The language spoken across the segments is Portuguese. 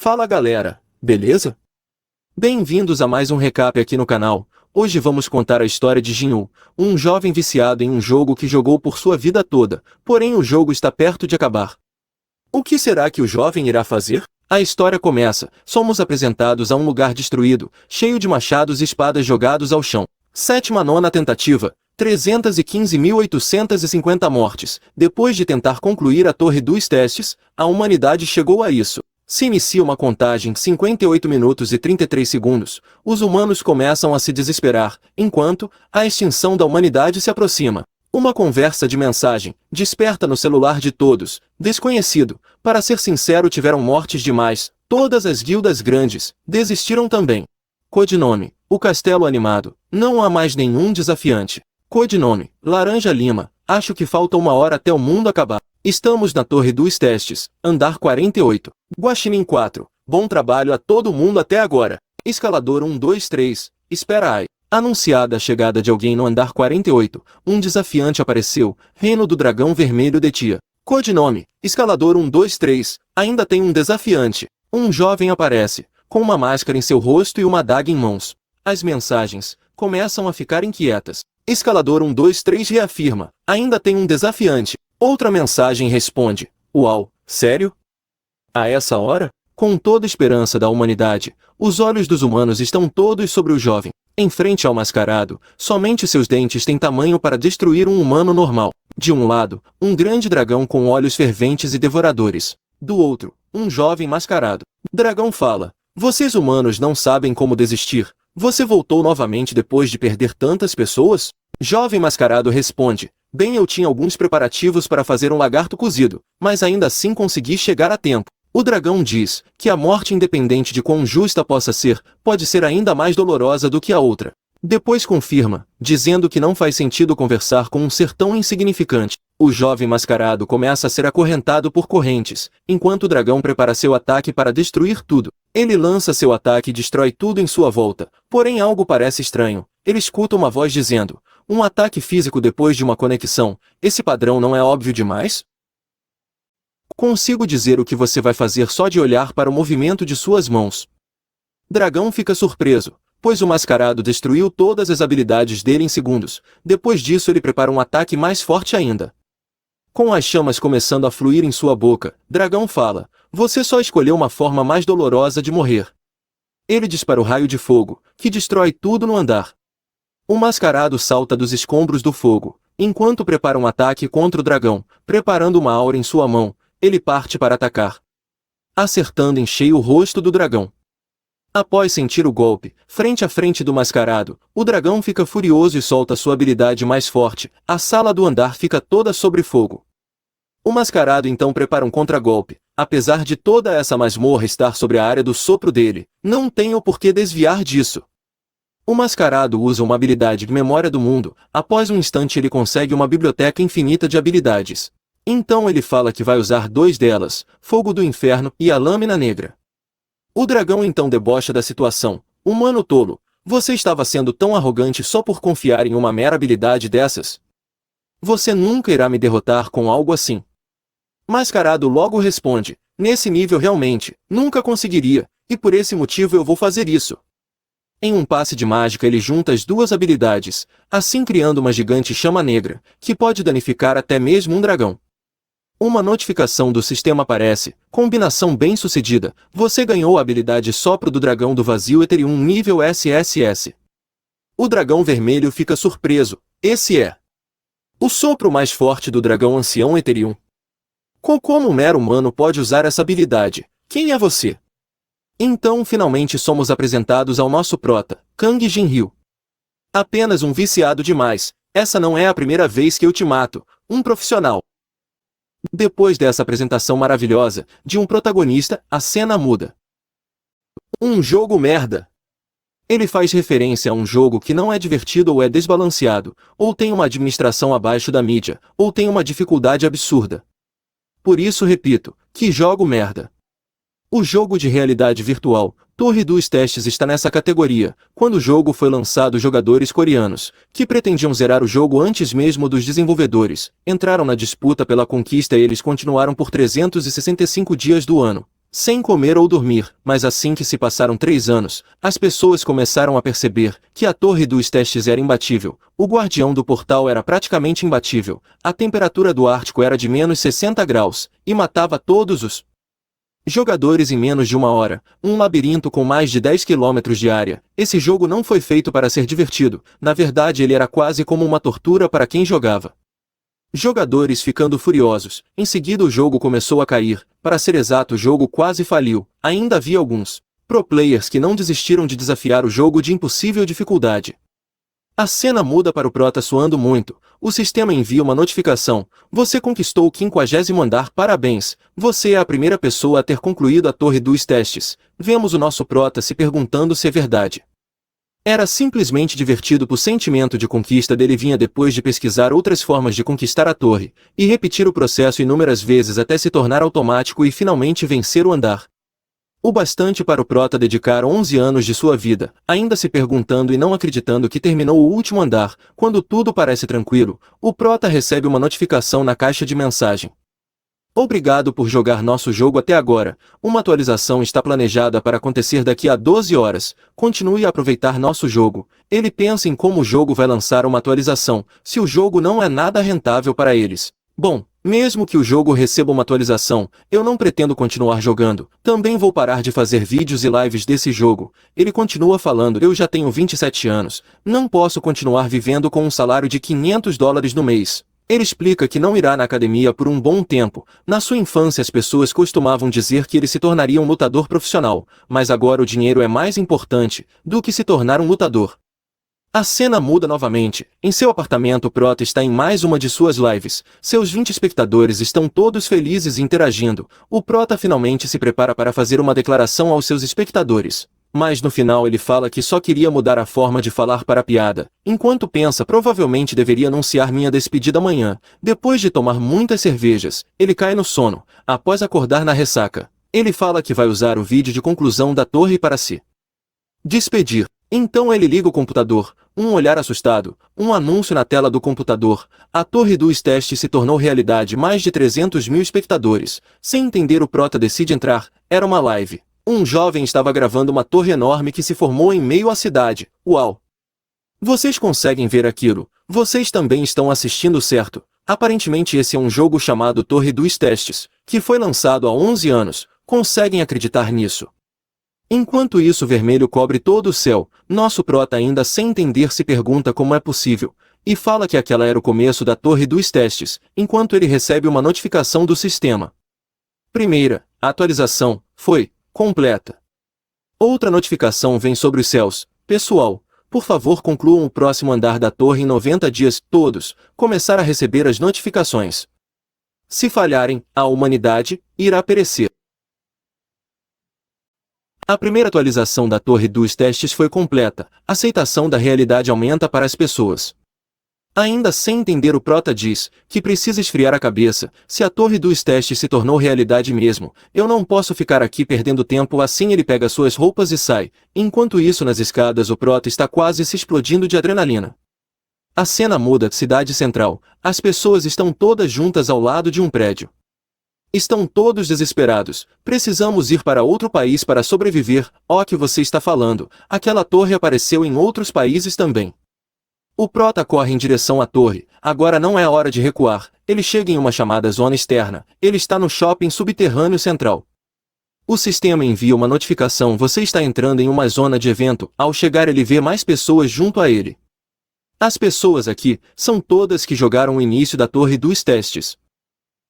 Fala galera, beleza? Bem-vindos a mais um recap aqui no canal. Hoje vamos contar a história de Jinwoo, um jovem viciado em um jogo que jogou por sua vida toda, porém o jogo está perto de acabar. O que será que o jovem irá fazer? A história começa, somos apresentados a um lugar destruído, cheio de machados e espadas jogados ao chão. Nona tentativa, 315.850 mortes. Depois de tentar concluir a Torre dos Testes, a humanidade chegou a isso. Se inicia uma contagem 58 minutos e 33 segundos, os humanos começam a se desesperar, enquanto a extinção da humanidade se aproxima. Uma conversa de mensagem desperta no celular de todos. Desconhecido, para ser sincero, tiveram mortes demais. Todas as guildas grandes desistiram também. Codinome: o Castelo Animado. Não há mais nenhum desafiante. Codinome: Laranja Lima. Acho que falta 1 hora até o mundo acabar. Estamos na Torre dos Testes, andar 48. Guaxinim 4. Bom trabalho a todo mundo até agora. Escalador 123. Espera aí. Anunciada a chegada de alguém no andar 48, um desafiante apareceu. Reino do Dragão Vermelho de Tia. Codinome: Escalador 123. Ainda tem um desafiante. Um jovem aparece, com uma máscara em seu rosto e uma adaga em mãos. As mensagens começam a ficar inquietas. Escalador 123 reafirma: ainda tem um desafiante. Outra mensagem responde: uau, sério? A essa hora, com toda a esperança da humanidade, os olhos dos humanos estão todos sobre o jovem. Em frente ao mascarado, somente seus dentes têm tamanho para destruir um humano normal. De um lado, um grande dragão com olhos ferventes e devoradores. Do outro, um jovem mascarado. Dragão fala: vocês humanos não sabem como desistir. Você voltou novamente depois de perder tantas pessoas? Jovem mascarado responde: bem, eu tinha alguns preparativos para fazer um lagarto cozido, mas ainda assim consegui chegar a tempo. O dragão diz que a morte, independente de quão justa possa ser, pode ser ainda mais dolorosa do que a outra. Depois confirma, dizendo que não faz sentido conversar com um ser tão insignificante. O jovem mascarado começa a ser acorrentado por correntes, enquanto o dragão prepara seu ataque para destruir tudo. Ele lança seu ataque e destrói tudo em sua volta, porém algo parece estranho. Ele escuta uma voz dizendo: um ataque físico depois de uma conexão, esse padrão não é óbvio demais? Consigo dizer o que você vai fazer só de olhar para o movimento de suas mãos. Dragão fica surpreso, pois o mascarado destruiu todas as habilidades dele em segundos. Depois disso ele prepara um ataque mais forte ainda. Com as chamas começando a fluir em sua boca, Dragão fala: você só escolheu uma forma mais dolorosa de morrer. Ele dispara o raio de fogo, que destrói tudo no andar. O mascarado salta dos escombros do fogo, enquanto prepara um ataque contra o dragão, preparando uma aura em sua mão. Ele parte para atacar, acertando em cheio o rosto do dragão. Após sentir o golpe, frente a frente do mascarado, o dragão fica furioso e solta sua habilidade mais forte. A sala do andar fica toda sobre fogo. O mascarado então prepara um contragolpe. Apesar de toda essa masmorra estar sobre a área do sopro dele, não tem o porquê desviar disso. O mascarado usa uma habilidade de memória do mundo. Após um instante ele consegue uma biblioteca infinita de habilidades. Então ele fala que vai usar 2 delas, Fogo do Inferno e a Lâmina Negra. O dragão então debocha da situação. Humano tolo, você estava sendo tão arrogante só por confiar em uma mera habilidade dessas? Você nunca irá me derrotar com algo assim. Mascarado logo responde: nesse nível realmente, nunca conseguiria, e por esse motivo eu vou fazer isso. Em um passe de mágica ele junta as 2 habilidades, assim criando uma gigante chama negra, que pode danificar até mesmo um dragão. Uma notificação do sistema aparece: combinação bem sucedida, você ganhou a habilidade Sopro do Dragão do Vazio Eterium nível SSS. O dragão vermelho fica surpreso: esse é o sopro mais forte do dragão ancião Eterium. Como um mero humano pode usar essa habilidade? Quem é você? Então finalmente somos apresentados ao nosso prota, Kang Jinryu. Apenas um viciado demais, essa não é a primeira vez que eu te mato, um profissional. Depois dessa apresentação maravilhosa, de um protagonista, a cena muda. Um jogo merda. Ele faz referência a um jogo que não é divertido ou é desbalanceado, ou tem uma administração abaixo da mídia, ou tem uma dificuldade absurda. Por isso repito, que jogo merda. O jogo de realidade virtual, Torre dos Testes, está nessa categoria. Quando o jogo foi lançado, jogadores coreanos, que pretendiam zerar o jogo antes mesmo dos desenvolvedores, entraram na disputa pela conquista e eles continuaram por 365 dias do ano. sem comer ou dormir, mas assim que se passaram 3 anos, as pessoas começaram a perceber que a torre dos testes era imbatível, o guardião do portal era praticamente imbatível, a temperatura do Ártico era de menos 60 graus, e matava todos os jogadores em menos de 1 hora, um labirinto com mais de 10 quilômetros de área. Esse jogo não foi feito para ser divertido, na verdade ele era quase como uma tortura para quem jogava. Jogadores ficando furiosos, em seguida o jogo começou a cair, para ser exato o jogo quase faliu, ainda havia alguns pro players que não desistiram de desafiar o jogo de impossível dificuldade. A cena muda para o prota suando muito, o sistema envia uma notificação, você conquistou o 50º andar, parabéns, você é a primeira pessoa a ter concluído a torre dos testes. Vemos o nosso prota se perguntando se é verdade. Era simplesmente divertido, o sentimento de conquista dele vinha depois de pesquisar outras formas de conquistar a torre, e repetir o processo inúmeras vezes até se tornar automático e finalmente vencer o andar. O bastante para o prota dedicar 11 anos de sua vida, ainda se perguntando e não acreditando que terminou o último andar. Quando tudo parece tranquilo, o prota recebe uma notificação na caixa de mensagem. Obrigado por jogar nosso jogo até agora, uma atualização está planejada para acontecer daqui a 12 horas, continue a aproveitar nosso jogo. Ele pensa em como o jogo vai lançar uma atualização, se o jogo não é nada rentável para eles. Bom, mesmo que o jogo receba uma atualização, eu não pretendo continuar jogando, também vou parar de fazer vídeos e lives desse jogo. Ele continua falando, eu já tenho 27 anos, não posso continuar vivendo com um salário de $500 no mês. Ele explica que não irá na academia por um bom tempo. Na sua infância as pessoas costumavam dizer que ele se tornaria um lutador profissional, mas agora o dinheiro é mais importante do que se tornar um lutador. A cena muda novamente. Em seu apartamento o prota está em mais uma de suas lives. Seus 20 espectadores estão todos felizes e interagindo. O prota finalmente se prepara para fazer uma declaração aos seus espectadores. Mas no final ele fala que só queria mudar a forma de falar para a piada. Enquanto pensa, provavelmente deveria anunciar minha despedida amanhã. Depois de tomar muitas cervejas, ele cai no sono, após acordar na ressaca. Ele fala que vai usar o vídeo de conclusão da torre para se despedir. Então ele liga o computador, um olhar assustado, um anúncio na tela do computador. A torre dos testes se tornou realidade, mais de 300 mil espectadores. Sem entender o prota decide entrar, era uma live. Um jovem estava gravando uma torre enorme que se formou em meio à cidade. Uau! Vocês conseguem ver aquilo? Vocês também estão assistindo, certo? Aparentemente esse é um jogo chamado Torre dos Testes, que foi lançado há 11 anos. Conseguem acreditar nisso? Enquanto isso, o vermelho cobre todo o céu. Nosso prota, ainda sem entender, se pergunta como é possível, e fala que aquela era o começo da Torre dos Testes, enquanto ele recebe uma notificação do sistema. Primeira, a atualização foi completa. Outra notificação vem sobre os céus. Pessoal, por favor concluam o próximo andar da torre em 90 dias. Todos começar a receber as notificações. Se falharem, a humanidade irá perecer. A primeira atualização da torre dos testes foi completa. A aceitação da realidade aumenta para as pessoas. Ainda sem entender, o prota diz que precisa esfriar a cabeça. Se a torre dos testes se tornou realidade mesmo, eu não posso ficar aqui perdendo tempo. Assim ele pega suas roupas e sai. Enquanto isso, nas escadas o prota está quase se explodindo de adrenalina. A cena muda, cidade central. As pessoas estão todas juntas ao lado de um prédio. Estão todos desesperados. Precisamos ir para outro país para sobreviver. Ó, que você está falando. Aquela torre apareceu em outros países também. O prota corre em direção à torre. Agora não é a hora de recuar. Ele chega em uma chamada zona externa. Ele está no shopping subterrâneo central. O sistema envia uma notificação. Você está entrando em uma zona de evento. Ao chegar ele vê mais pessoas junto a ele. As pessoas aqui são todas que jogaram o início da torre dos testes.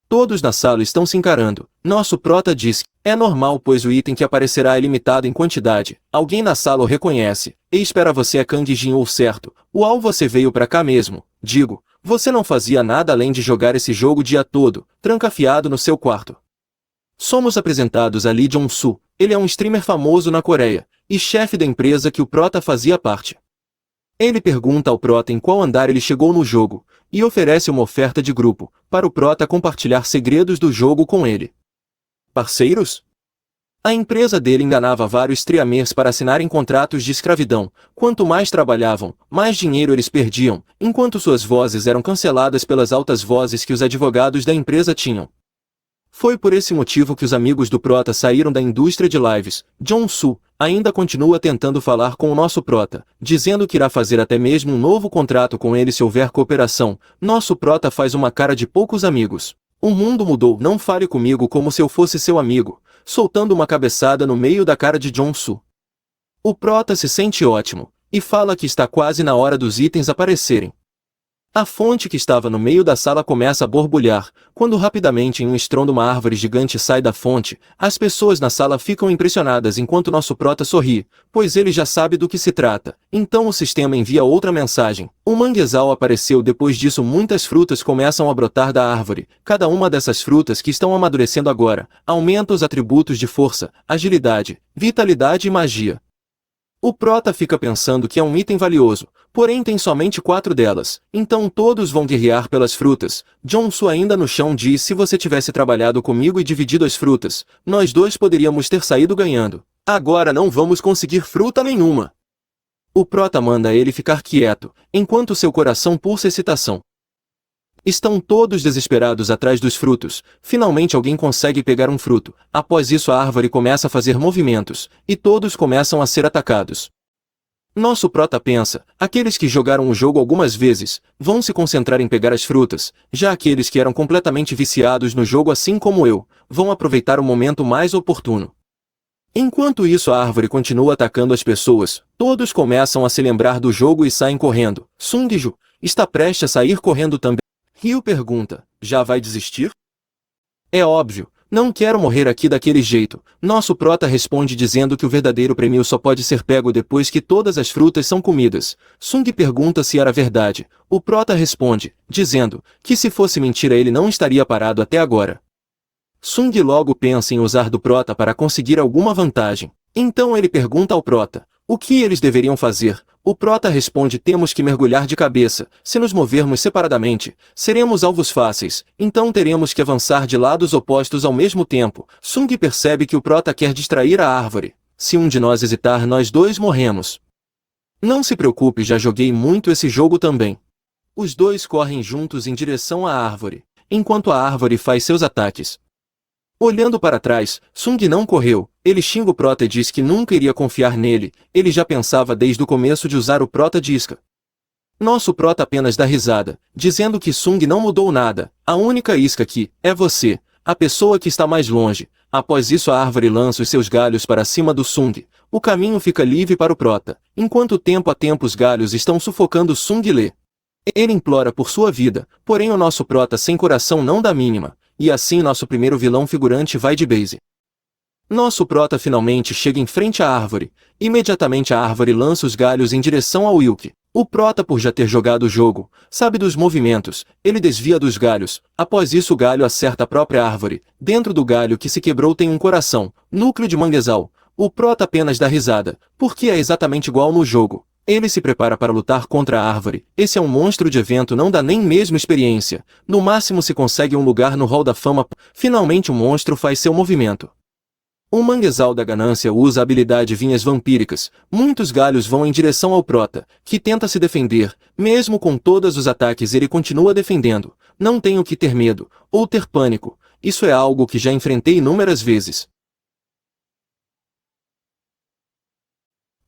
Todos na sala estão se encarando. Nosso prota diz que é normal, pois o item que aparecerá é limitado em quantidade. Alguém na sala o reconhece. E espera, você é Kang Jin-woo, certo? Uau, você veio pra cá mesmo. Digo, você não fazia nada além de jogar esse jogo o dia todo, trancafiado no seu quarto. Somos apresentados a Lee Jong-soo. Ele é um streamer famoso na Coreia, e chefe da empresa que o prota fazia parte. Ele pergunta ao prota em qual andar ele chegou no jogo, e oferece uma oferta de grupo, para o prota compartilhar segredos do jogo com ele. Parceiros? A empresa dele enganava vários streamers para assinarem contratos de escravidão. Quanto mais trabalhavam, mais dinheiro eles perdiam, enquanto suas vozes eram canceladas pelas altas vozes que os advogados da empresa tinham. Foi por esse motivo que os amigos do Prota saíram da indústria de lives. Jong-soo ainda continua tentando falar com o nosso Prota, dizendo que irá fazer até mesmo um novo contrato com ele se houver cooperação. Nosso Prota faz uma cara de poucos amigos. O mundo mudou, não fale comigo como se eu fosse seu amigo, soltando uma cabeçada no meio da cara de Jong-soo. O Prota se sente ótimo, e fala que está quase na hora dos itens aparecerem. A fonte que estava no meio da sala começa a borbulhar, quando rapidamente em um estrondo uma árvore gigante sai da fonte. As pessoas na sala ficam impressionadas enquanto nosso Prota sorri, pois ele já sabe do que se trata. Então o sistema envia outra mensagem. O manguezal apareceu. Depois disso muitas frutas começam a brotar da árvore. Cada uma dessas frutas que estão amadurecendo agora, aumenta os atributos de força, agilidade, vitalidade e magia. O Prota fica pensando que é um item valioso, porém tem somente 4 delas, então todos vão guerrear pelas frutas. Jong-soo ainda no chão diz: se você tivesse trabalhado comigo e dividido as frutas, nós dois poderíamos ter saído ganhando. Agora não vamos conseguir fruta nenhuma. O Prota manda ele ficar quieto, enquanto seu coração pulsa excitação. Estão todos desesperados atrás dos frutos. Finalmente alguém consegue pegar um fruto. Após isso a árvore começa a fazer movimentos, e todos começam a ser atacados. Nosso Prota pensa, aqueles que jogaram o jogo algumas vezes, vão se concentrar em pegar as frutas, já aqueles que eram completamente viciados no jogo assim como eu, vão aproveitar o momento mais oportuno. Enquanto isso a árvore continua atacando as pessoas, todos começam a se lembrar do jogo e saem correndo. Sung-ju está prestes a sair correndo também. Ryu pergunta, já vai desistir? É óbvio, não quero morrer aqui daquele jeito. Nosso Prota responde dizendo que o verdadeiro prêmio só pode ser pego depois que todas as frutas são comidas. Sung pergunta se era verdade. O Prota responde, dizendo, que se fosse mentira ele não estaria parado até agora. Sung logo pensa em usar do Prota para conseguir alguma vantagem. Então ele pergunta ao Prota, o que eles deveriam fazer? O Prota responde: temos que mergulhar de cabeça. Se nos movermos separadamente, seremos alvos fáceis, então teremos que avançar de lados opostos ao mesmo tempo. Sung percebe que o Prota quer distrair a árvore. Se um de nós hesitar, nós dois morremos. Não se preocupe, já joguei muito esse jogo também. Os dois correm juntos em direção à árvore, enquanto a árvore faz seus ataques. Olhando para trás, Sung não correu. Ele xinga o Prota e diz que nunca iria confiar nele. Ele já pensava desde o começo de usar o Prota de isca. Nosso Prota apenas dá risada, dizendo que Sung não mudou nada. A única isca aqui é você, a pessoa que está mais longe. Após isso a árvore lança os seus galhos para cima do Sung. O caminho fica livre para o Prota. Enquanto tempo a tempo os galhos estão sufocando Sung Lee. Ele implora por sua vida, porém o nosso Prota sem coração não dá mínima. E assim nosso primeiro vilão figurante vai de base. Nosso Prota finalmente chega em frente à árvore. Imediatamente a árvore lança os galhos em direção ao Wilk. O Prota, por já ter jogado o jogo, sabe dos movimentos. Ele desvia dos galhos. Após isso o galho acerta a própria árvore. Dentro do galho que se quebrou tem um coração, núcleo de manguezal. O Prota apenas dá risada, porque é exatamente igual no jogo. Ele se prepara para lutar contra a árvore. Esse é um monstro de evento, não dá nem mesmo experiência. No máximo se consegue um lugar no hall da fama. Finalmente o monstro faz seu movimento. O manguezal da ganância usa a habilidade vinhas vampíricas. Muitos galhos vão em direção ao Prota, que tenta se defender. Mesmo com todos os ataques ele continua defendendo. Não tenho que ter medo, ou ter pânico. Isso é algo que já enfrentei inúmeras vezes.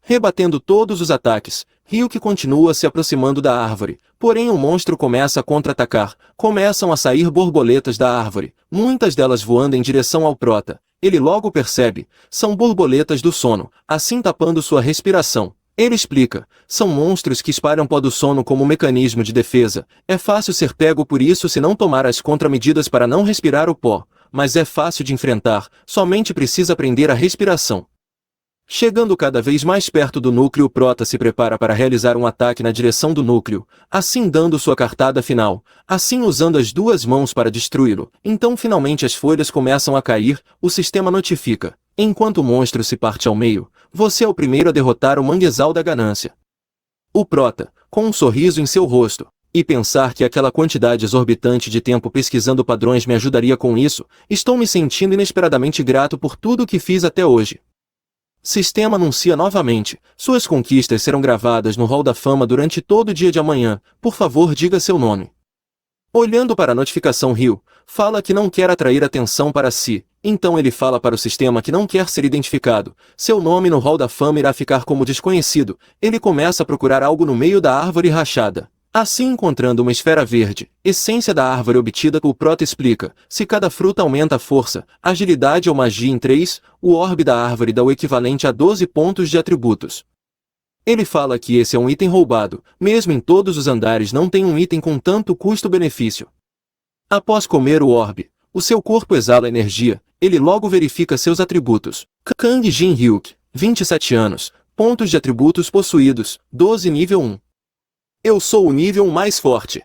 Rebatendo todos os ataques, Ryuk continua se aproximando da árvore, porém o monstro começa a contra-atacar. Começam a sair borboletas da árvore, muitas delas voando em direção ao Prota. Ele logo percebe, são borboletas do sono, assim tapando sua respiração. Ele explica, são monstros que espalham pó do sono como mecanismo de defesa. É fácil ser pego por isso se não tomar as contramedidas para não respirar o pó, mas é fácil de enfrentar, somente precisa aprender a respiração. Chegando cada vez mais perto do núcleo, o Prota se prepara para realizar um ataque na direção do núcleo, assim dando sua cartada final, assim usando as duas mãos para destruí-lo. Então finalmente as folhas começam a cair, o sistema notifica. Enquanto o monstro se parte ao meio, você é o primeiro a derrotar o manguezal da ganância. O Prota, com um sorriso em seu rosto, e pensar que aquela quantidade exorbitante de tempo pesquisando padrões me ajudaria com isso, estou me sentindo inesperadamente grato por tudo o que fiz até hoje. Sistema anuncia novamente, suas conquistas serão gravadas no hall da fama durante todo o dia de amanhã, por favor diga seu nome. Olhando para a notificação Rio, fala que não quer atrair atenção para si, então ele fala para o sistema que não quer ser identificado, seu nome no hall da fama irá ficar como desconhecido, ele começa a procurar algo no meio da árvore rachada. Assim encontrando uma esfera verde, essência da árvore obtida, o prota explica, se cada fruta aumenta a força, agilidade ou magia em 3, o orbe da árvore dá o equivalente a 12 pontos de atributos. Ele fala que esse é um item roubado, mesmo em todos os andares não tem um item com tanto custo-benefício. Após comer o orbe, o seu corpo exala energia, ele logo verifica seus atributos. Kang Jin Hyuk, 27 anos, pontos de atributos possuídos, 12 nível 1. Eu sou o nível mais forte.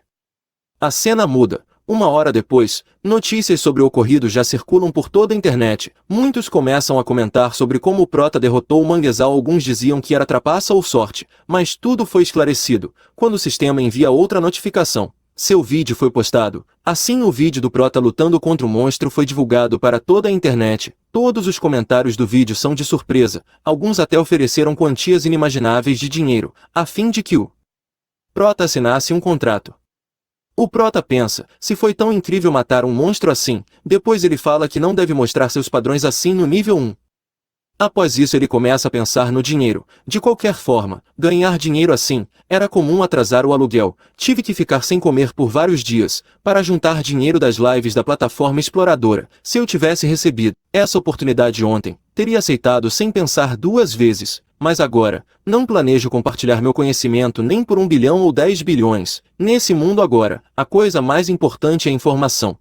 A cena muda. Uma hora depois, notícias sobre o ocorrido já circulam por toda a internet. Muitos começam a comentar sobre como o prota derrotou o manguezal. Alguns diziam que era trapaça ou sorte, mas tudo foi esclarecido, quando o sistema envia outra notificação. Seu vídeo foi postado. Assim o vídeo do prota lutando contra o monstro foi divulgado para toda a internet. Todos os comentários do vídeo são de surpresa, alguns até ofereceram quantias inimagináveis de dinheiro, a fim de que o prota assinasse um contrato. O prota pensa, se foi tão incrível matar um monstro assim, depois ele fala que não deve mostrar seus padrões assim no nível 1. Após isso ele começa a pensar no dinheiro. De qualquer forma, ganhar dinheiro assim, era comum atrasar o aluguel. Tive que ficar sem comer por vários dias, para juntar dinheiro das lives da plataforma exploradora. Se eu tivesse recebido essa oportunidade ontem, teria aceitado sem pensar duas vezes. Mas agora, não planejo compartilhar meu conhecimento nem por 1 bilhão ou 10 bilhões. Nesse mundo agora, a coisa mais importante é a informação.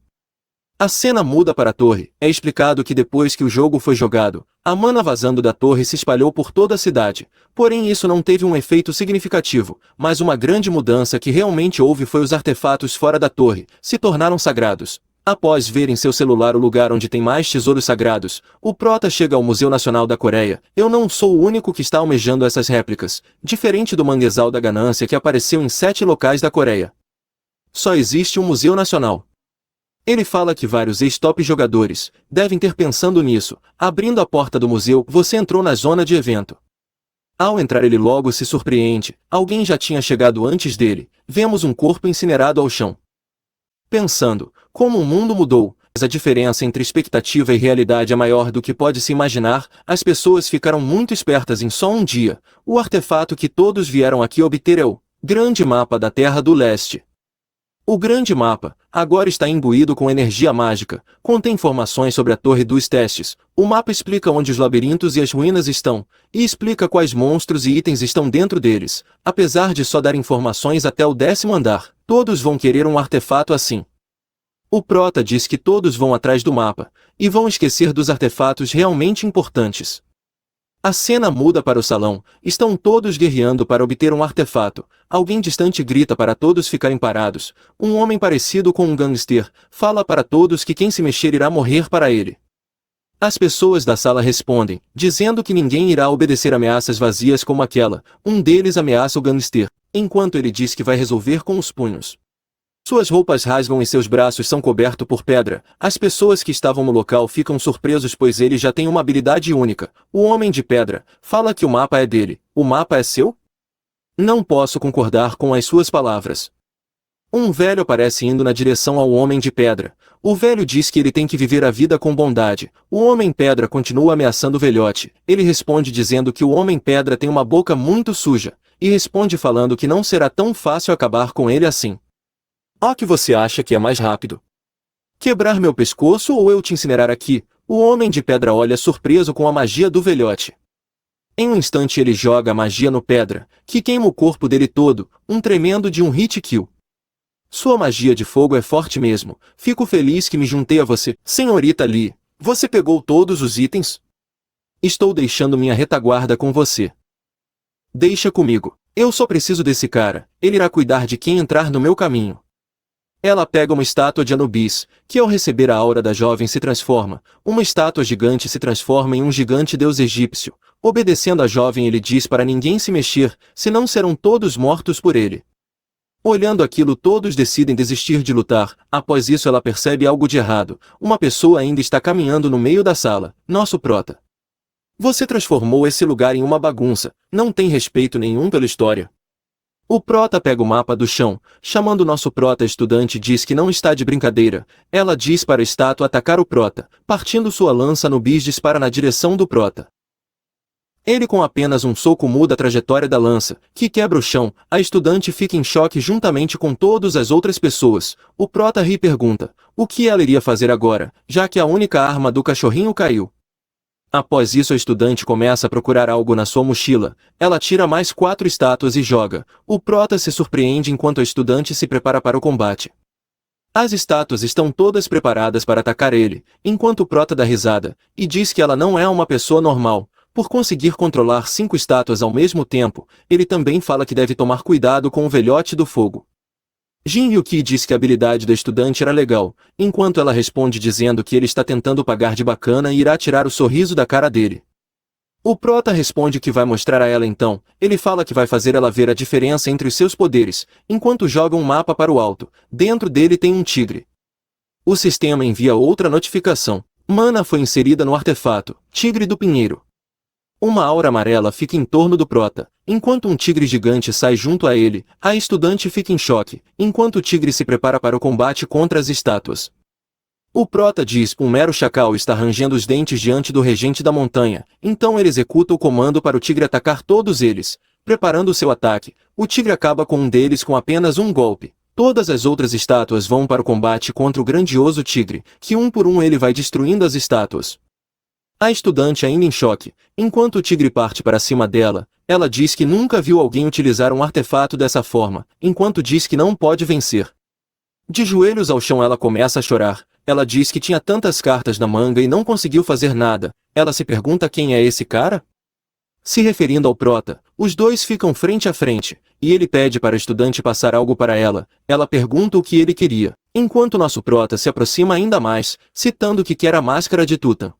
A cena muda para a torre. É explicado que depois que o jogo foi jogado, a mana vazando da torre se espalhou por toda a cidade. Porém isso não teve um efeito significativo, mas uma grande mudança que realmente houve foi os artefatos fora da torre, se tornaram sagrados. Após ver em seu celular o lugar onde tem mais tesouros sagrados, o prota chega ao Museu Nacional da Coreia. Eu não sou o único que está almejando essas réplicas, diferente do manguezal da ganância que apareceu em 7 locais da Coreia. Só existe um Museu Nacional. Ele fala que vários ex-top jogadores devem ter pensando nisso. Abrindo a porta do museu, você entrou na zona de evento. Ao entrar ele logo se surpreende, alguém já tinha chegado antes dele. Vemos um corpo incinerado ao chão. Pensando, como o mundo mudou, mas a diferença entre expectativa e realidade é maior do que pode se imaginar, as pessoas ficaram muito espertas em só um dia. O artefato que todos vieram aqui obter é o Grande Mapa da Terra do Leste. O Grande Mapa, agora está imbuído com energia mágica, contém informações sobre a Torre dos Testes. O mapa explica onde os labirintos e as ruínas estão, e explica quais monstros e itens estão dentro deles. Apesar de só dar informações até o 10º andar, todos vão querer um artefato assim. O prota diz que todos vão atrás do mapa, e vão esquecer dos artefatos realmente importantes. A cena muda para o salão, estão todos guerreando para obter um artefato. Alguém distante grita para todos ficarem parados. Um homem parecido com um gangster fala para todos que quem se mexer irá morrer para ele. As pessoas da sala respondem, dizendo que ninguém irá obedecer ameaças vazias como aquela. Um deles ameaça o gangster, enquanto ele diz que vai resolver com os punhos. Suas roupas rasgam e seus braços são cobertos por pedra. As pessoas que estavam no local ficam surpresos pois ele já tem uma habilidade única. O Homem de Pedra fala que o mapa é dele. O mapa é seu? Não posso concordar com as suas palavras. Um velho aparece indo na direção ao Homem de Pedra. O velho diz que ele tem que viver a vida com bondade. O Homem-Pedra continua ameaçando o velhote. Ele responde dizendo que o Homem-Pedra tem uma boca muito suja, e responde falando que não será tão fácil acabar com ele assim. O que você acha que é mais rápido? Quebrar meu pescoço ou eu te incinerar aqui? O Homem de Pedra olha surpreso com a magia do velhote. Em um instante ele joga a magia no Pedra, que queima o corpo dele todo, um tremendo de um hit kill. Sua magia de fogo é forte mesmo. Fico feliz que me juntei a você. Senhorita Lee, você pegou todos os itens? Estou deixando minha retaguarda com você. Deixa comigo. Eu só preciso desse cara. Ele irá cuidar de quem entrar no meu caminho. Ela pega uma estátua de Anubis, que ao receber a aura da jovem se transforma. Uma estátua gigante se transforma em um gigante deus egípcio. Obedecendo a jovem ele diz para ninguém se mexer, senão serão todos mortos por ele. Olhando aquilo todos decidem desistir de lutar. Após isso ela percebe algo de errado. Uma pessoa ainda está caminhando no meio da sala. Nosso prota. Você transformou esse lugar em uma bagunça. Não tem respeito nenhum pela história. O prota pega o mapa do chão, chamando nosso prota estudante diz que não está de brincadeira. Ela diz para a estátua atacar o prota, partindo sua lança no bis dispara na direção do prota. Ele com apenas um soco muda a trajetória da lança, que quebra o chão. A estudante fica em choque juntamente com todas as outras pessoas. O prota ri e pergunta, o que ela iria fazer agora, já que a única arma do cachorrinho caiu. Após isso a estudante começa a procurar algo na sua mochila. Ela tira mais 4 estátuas e joga. O prota se surpreende enquanto a estudante se prepara para o combate. As estátuas estão todas preparadas para atacar ele, enquanto o prota dá risada, e diz que ela não é uma pessoa normal. Por conseguir controlar 5 estátuas ao mesmo tempo, ele também fala que deve tomar cuidado com o velhote do fogo. Jin Yuki diz que a habilidade da estudante era legal, enquanto ela responde dizendo que ele está tentando pagar de bacana e irá tirar o sorriso da cara dele. O prota responde que vai mostrar a ela então. Ele fala que vai fazer ela ver a diferença entre os seus poderes, enquanto joga um mapa para o alto. Dentro dele tem um tigre. O sistema envia outra notificação. Mana foi inserida no artefato, Tigre do Pinheiro. Uma aura amarela fica em torno do prota. Enquanto um tigre gigante sai junto a ele, a estudante fica em choque, enquanto o tigre se prepara para o combate contra as estátuas. O prota diz que um mero chacal está rangendo os dentes diante do regente da montanha, então ele executa o comando para o tigre atacar todos eles. Preparando seu ataque, o tigre acaba com um deles com apenas um golpe. Todas as outras estátuas vão para o combate contra o grandioso tigre, que um por um ele vai destruindo as estátuas. A estudante ainda em choque, enquanto o tigre parte para cima dela, ela diz que nunca viu alguém utilizar um artefato dessa forma, enquanto diz que não pode vencer. De joelhos ao chão ela começa a chorar, ela diz que tinha tantas cartas na manga e não conseguiu fazer nada. Ela se pergunta quem é esse cara? Se referindo ao prota, os dois ficam frente a frente, e ele pede para a estudante passar algo para ela. Ela pergunta o que ele queria, enquanto nosso prota se aproxima ainda mais, citando que quer a máscara de Tutan.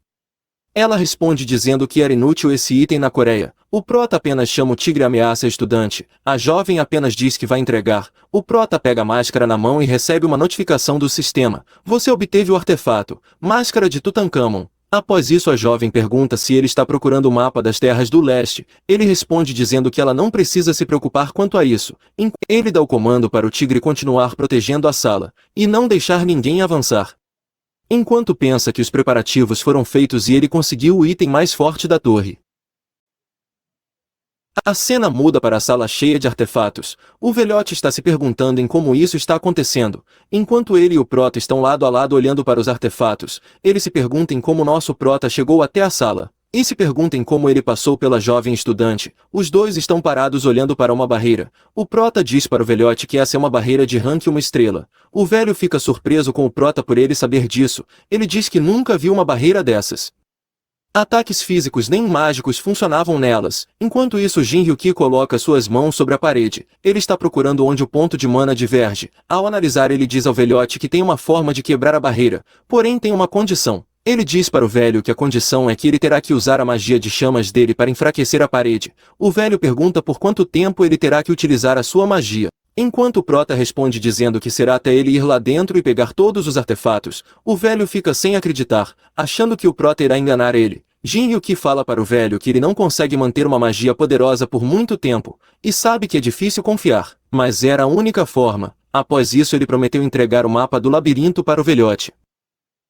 Ela responde dizendo que era inútil esse item na Coreia. O prota apenas chama o tigre e ameaça a estudante. A jovem apenas diz que vai entregar. O prota pega a máscara na mão e recebe uma notificação do sistema. Você obteve o artefato, Máscara de Tutankhamon. Após isso a jovem pergunta se ele está procurando o mapa das terras do leste. Ele responde dizendo que ela não precisa se preocupar quanto a isso. Ele dá o comando para o tigre continuar protegendo a sala, e não deixar ninguém avançar. Enquanto pensa que os preparativos foram feitos e ele conseguiu o item mais forte da torre. A cena muda para a sala cheia de artefatos. O velhote está se perguntando em como isso está acontecendo. Enquanto ele e o prota estão lado a lado olhando para os artefatos, ele se pergunta em como nosso prota chegou até a sala. E se pergunta em como ele passou pela jovem estudante. Os dois estão parados olhando para uma barreira. O prota diz para o velhote que essa é uma barreira de rank 1 estrela. O velho fica surpreso com o prota por ele saber disso. Ele diz que nunca viu uma barreira dessas. Ataques físicos nem mágicos funcionavam nelas. Enquanto isso Jin Yuki coloca suas mãos sobre a parede. Ele está procurando onde o ponto de mana diverge. Ao analisar ele diz ao velhote que tem uma forma de quebrar a barreira. Porém tem uma condição. Ele diz para o velho que a condição é que ele terá que usar a magia de chamas dele para enfraquecer a parede. O velho pergunta por quanto tempo ele terá que utilizar a sua magia. Enquanto o prota responde dizendo que será até ele ir lá dentro e pegar todos os artefatos, o velho fica sem acreditar, achando que o prota irá enganar ele. Jin Yuki fala para o velho que ele não consegue manter uma magia poderosa por muito tempo, e sabe que é difícil confiar, mas era a única forma. Após isso ele prometeu entregar o mapa do labirinto para o velhote.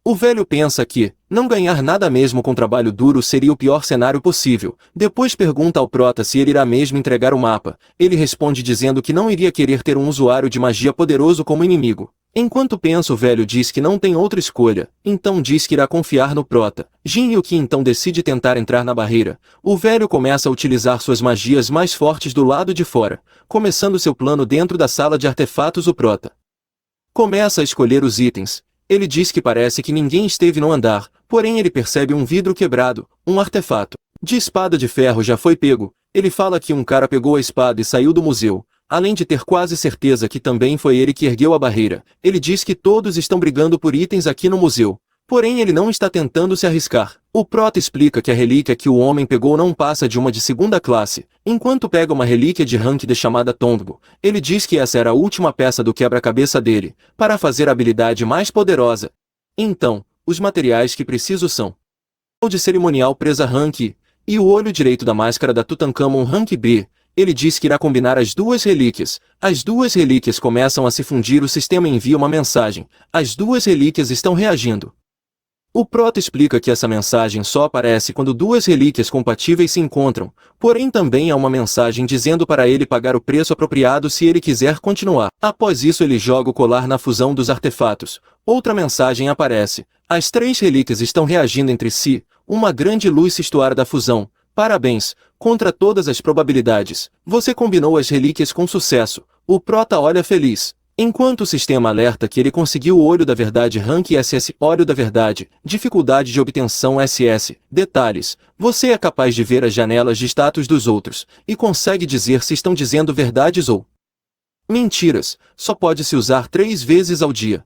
O velho pensa que, não ganhar nada mesmo com trabalho duro seria o pior cenário possível. Depois pergunta ao prota se ele irá mesmo entregar o mapa. Ele responde dizendo que não iria querer ter um usuário de magia poderoso como inimigo. Enquanto pensa o velho diz que não tem outra escolha, então diz que irá confiar no prota. Jin Yuki então decide tentar entrar na barreira. O velho começa a utilizar suas magias mais fortes do lado de fora, começando seu plano dentro da sala de artefatos. O prota começa a escolher os itens. Ele diz que parece que ninguém esteve no andar, porém ele percebe um vidro quebrado, um artefato de espada de ferro já foi pego. Ele fala que um cara pegou a espada e saiu do museu, além de ter quase certeza que também foi ele que ergueu a barreira. Ele diz que todos estão brigando por itens aqui no museu, porém ele não está tentando se arriscar. O prota explica que a relíquia que o homem pegou não passa de uma de segunda classe, enquanto pega uma relíquia de rank D chamada Tombo. Ele diz que essa era a última peça do quebra-cabeça dele, para fazer a habilidade mais poderosa. Então, os materiais que preciso são o de cerimonial presa rank I, e o olho direito da máscara da Tutankhamon rank B, ele diz que irá combinar as duas relíquias. As duas relíquias começam a se fundir, o sistema envia uma mensagem. As duas relíquias estão reagindo. O Prota explica que essa mensagem só aparece quando duas relíquias compatíveis se encontram, porém também há uma mensagem dizendo para ele pagar o preço apropriado se ele quiser continuar. Após isso ele joga o colar na fusão dos artefatos. Outra mensagem aparece. As três relíquias estão reagindo entre si, uma grande luz se estoura da fusão. Parabéns, contra todas as probabilidades, você combinou as relíquias com sucesso. O Prota olha feliz. Enquanto o sistema alerta que ele conseguiu o Olho da Verdade Rank SS, Olho da Verdade, dificuldade de obtenção SS, detalhes, você é capaz de ver as janelas de status dos outros, e consegue dizer se estão dizendo verdades ou mentiras, só pode se usar 3 vezes ao dia.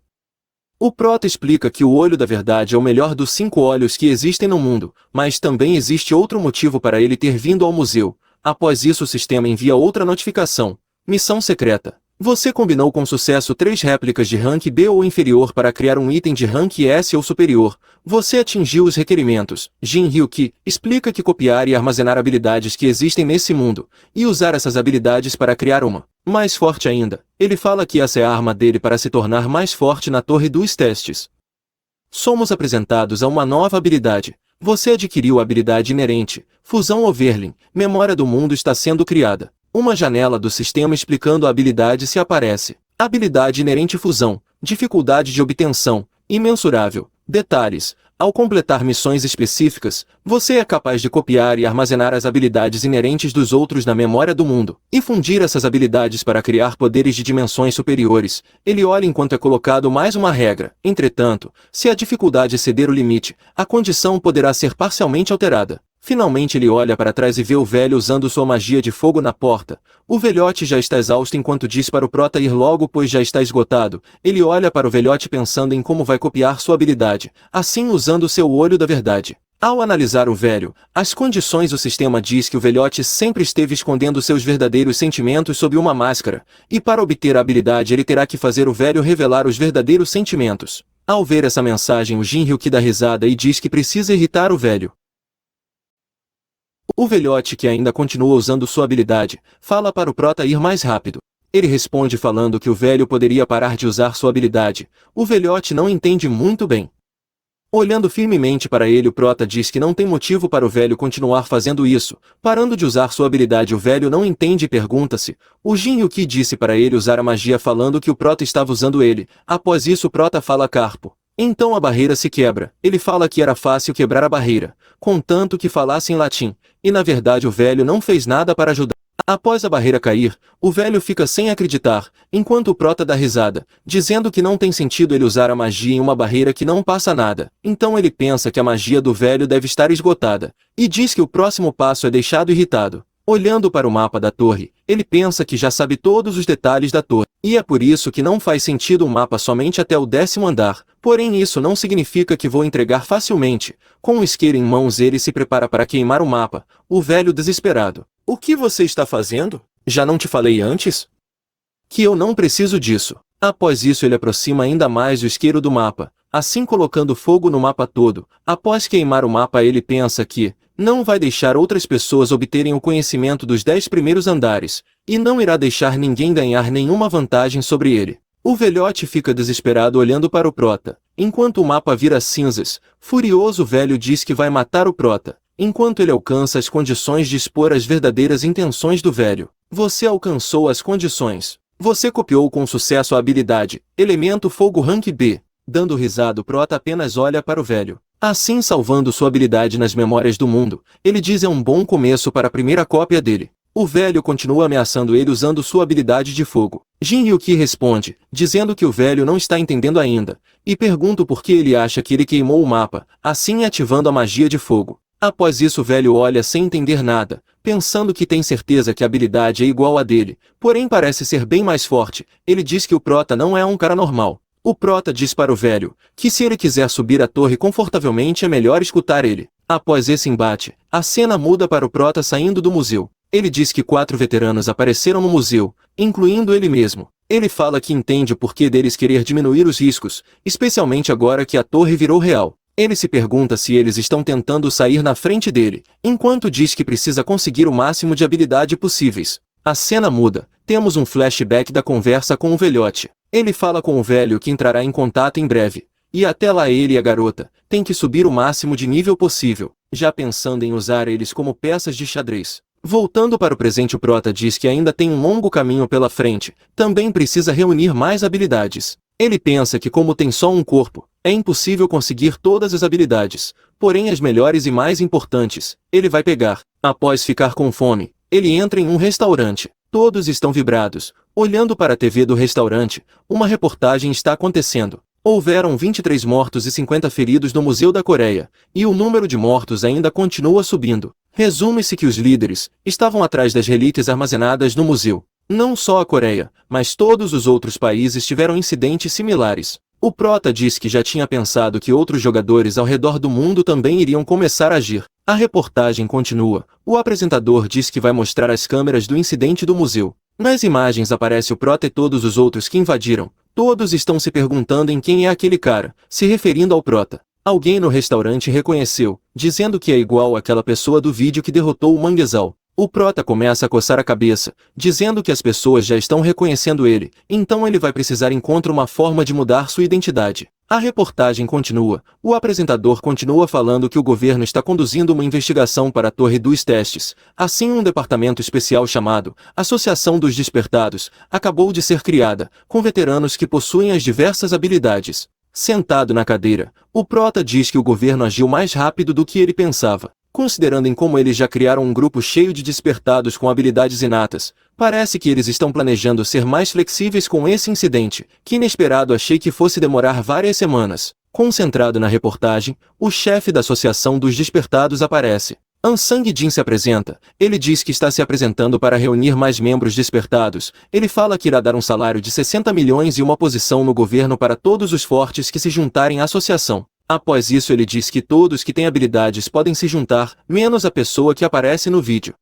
O Prota explica que o Olho da Verdade é o melhor dos 5 olhos que existem no mundo, mas também existe outro motivo para ele ter vindo ao museu. Após isso o sistema envia outra notificação. Missão secreta. Você combinou com sucesso 3 réplicas de rank B ou inferior para criar um item de rank S ou superior. Você atingiu os requerimentos. Jin Hyuki explica que copiar e armazenar habilidades que existem nesse mundo, e usar essas habilidades para criar uma mais forte ainda. Ele fala que essa é a arma dele para se tornar mais forte na torre dos testes. Somos apresentados a uma nova habilidade. Você adquiriu a habilidade inerente, Fusão Overlin, Memória do Mundo está sendo criada. Uma janela do sistema explicando a habilidade se aparece. Habilidade inerente Fusão, dificuldade de obtenção, imensurável, detalhes. Ao completar missões específicas, você é capaz de copiar e armazenar as habilidades inerentes dos outros na memória do mundo, e fundir essas habilidades para criar poderes de dimensões superiores. Ele olha enquanto é colocado mais uma regra. Entretanto, se a dificuldade exceder o limite, a condição poderá ser parcialmente alterada. Finalmente ele olha para trás e vê o velho usando sua magia de fogo na porta. O velhote já está exausto enquanto diz para o Prota ir logo pois já está esgotado. Ele olha para o velhote pensando em como vai copiar sua habilidade, assim usando seu Olho da Verdade. Ao analisar o velho, as condições o sistema diz que o velhote sempre esteve escondendo seus verdadeiros sentimentos sob uma máscara, e para obter a habilidade ele terá que fazer o velho revelar os verdadeiros sentimentos. Ao ver essa mensagem o Jin Hyuki dá risada e diz que precisa irritar o velho. O velhote, que ainda continua usando sua habilidade, fala para o Prota ir mais rápido. Ele responde falando que o velho poderia parar de usar sua habilidade. O velhote não entende muito bem. Olhando firmemente para ele, o Prota diz que não tem motivo para o velho continuar fazendo isso. Parando de usar sua habilidade, o velho não entende e pergunta-se. O Jin Yuki disse para ele usar a magia falando que o Prota estava usando ele. Após isso o Prota fala Carpo. Então a barreira se quebra. Ele fala que era fácil quebrar a barreira, contanto que falasse em latim. E na verdade o velho não fez nada para ajudar. Após a barreira cair, o velho fica sem acreditar, enquanto o Prota dá risada, dizendo que não tem sentido ele usar a magia em uma barreira que não passa nada. Então ele pensa que a magia do velho deve estar esgotada, e diz que o próximo passo é deixado irritado. Olhando para o mapa da torre, ele pensa que já sabe todos os detalhes da torre, e é por isso que não faz sentido um mapa somente até o 10º andar, porém isso não significa que vou entregar facilmente. Com o isqueiro em mãos ele se prepara para queimar o mapa, o velho desesperado. O que você está fazendo? Já não te falei antes? Que eu não preciso disso. Após isso ele aproxima ainda mais o isqueiro do mapa, assim colocando fogo no mapa todo. Após queimar o mapa ele pensa que não vai deixar outras pessoas obterem o conhecimento dos 10 primeiros andares, e não irá deixar ninguém ganhar nenhuma vantagem sobre ele. O velhote fica desesperado olhando para o Prota. Enquanto o mapa vira cinzas, furioso o velho diz que vai matar o Prota. Enquanto ele alcança as condições de expor as verdadeiras intenções do velho. Você alcançou as condições. Você copiou com sucesso a habilidade, Elemento Fogo Rank B. Dando risada o Prota apenas olha para o velho. Assim salvando sua habilidade nas memórias do mundo, ele diz é um bom começo para a primeira cópia dele. O velho continua ameaçando ele usando sua habilidade de fogo. Jin Yuki responde, dizendo que o velho não está entendendo ainda, e pergunta por que ele acha que ele queimou o mapa, assim ativando a magia de fogo. Após isso o velho olha sem entender nada, pensando que tem certeza que a habilidade é igual à dele, porém parece ser bem mais forte. Ele diz que o Prota não é um cara normal. O Prota diz para o velho que se ele quiser subir a torre confortavelmente é melhor escutar ele. Após esse embate, a cena muda para o Prota saindo do museu. Ele diz que 4 veteranos apareceram no museu, incluindo ele mesmo. Ele fala que entende o porquê deles querer diminuir os riscos, especialmente agora que a torre virou real. Ele se pergunta se eles estão tentando sair na frente dele, enquanto diz que precisa conseguir o máximo de habilidade possíveis. A cena muda, temos um flashback da conversa com o velhote. Ele fala com o velho que entrará em contato em breve. E até lá ele e a garota têm que subir o máximo de nível possível, já pensando em usar eles como peças de xadrez. Voltando para o presente, o prota diz que ainda tem um longo caminho pela frente, também precisa reunir mais habilidades. Ele pensa que como tem só um corpo, é impossível conseguir todas as habilidades, porém as melhores e mais importantes, ele vai pegar. Após ficar com fome, ele entra em um restaurante. Todos estão vibrados. Olhando para a TV do restaurante, uma reportagem está acontecendo. Houveram 23 mortos e 50 feridos no Museu da Coreia, e o número de mortos ainda continua subindo. Resume-se que os líderes estavam atrás das relíquias armazenadas no museu. Não só a Coreia, mas todos os outros países tiveram incidentes similares. O prota diz que já tinha pensado que outros jogadores ao redor do mundo também iriam começar a agir. A reportagem continua. O apresentador diz que vai mostrar as câmeras do incidente do museu. Nas imagens aparece o prota e todos os outros que invadiram. Todos estão se perguntando em quem é aquele cara, se referindo ao prota. Alguém no restaurante reconheceu, dizendo que é igual àquela pessoa do vídeo que derrotou o manguezal. O prota começa a coçar a cabeça, dizendo que as pessoas já estão reconhecendo ele, então ele vai precisar encontrar uma forma de mudar sua identidade. A reportagem continua. O apresentador continua falando que o governo está conduzindo uma investigação para a Torre dos Testes. Assim, um departamento especial chamado Associação dos Despertados acabou de ser criada, com veteranos que possuem as diversas habilidades. Sentado na cadeira, o prota diz que o governo agiu mais rápido do que ele pensava. Considerando em como eles já criaram um grupo cheio de despertados com habilidades inatas, parece que eles estão planejando ser mais flexíveis com esse incidente, que inesperado achei que fosse demorar várias semanas. Concentrado na reportagem, o chefe da Associação dos Despertados aparece. An Sang-jin se apresenta. Ele diz que está se apresentando para reunir mais membros despertados. Ele fala que irá dar um salário de 60 milhões e uma posição no governo para todos os fortes que se juntarem à associação. Após isso ele diz que todos que têm habilidades podem se juntar, menos a pessoa que aparece no vídeo.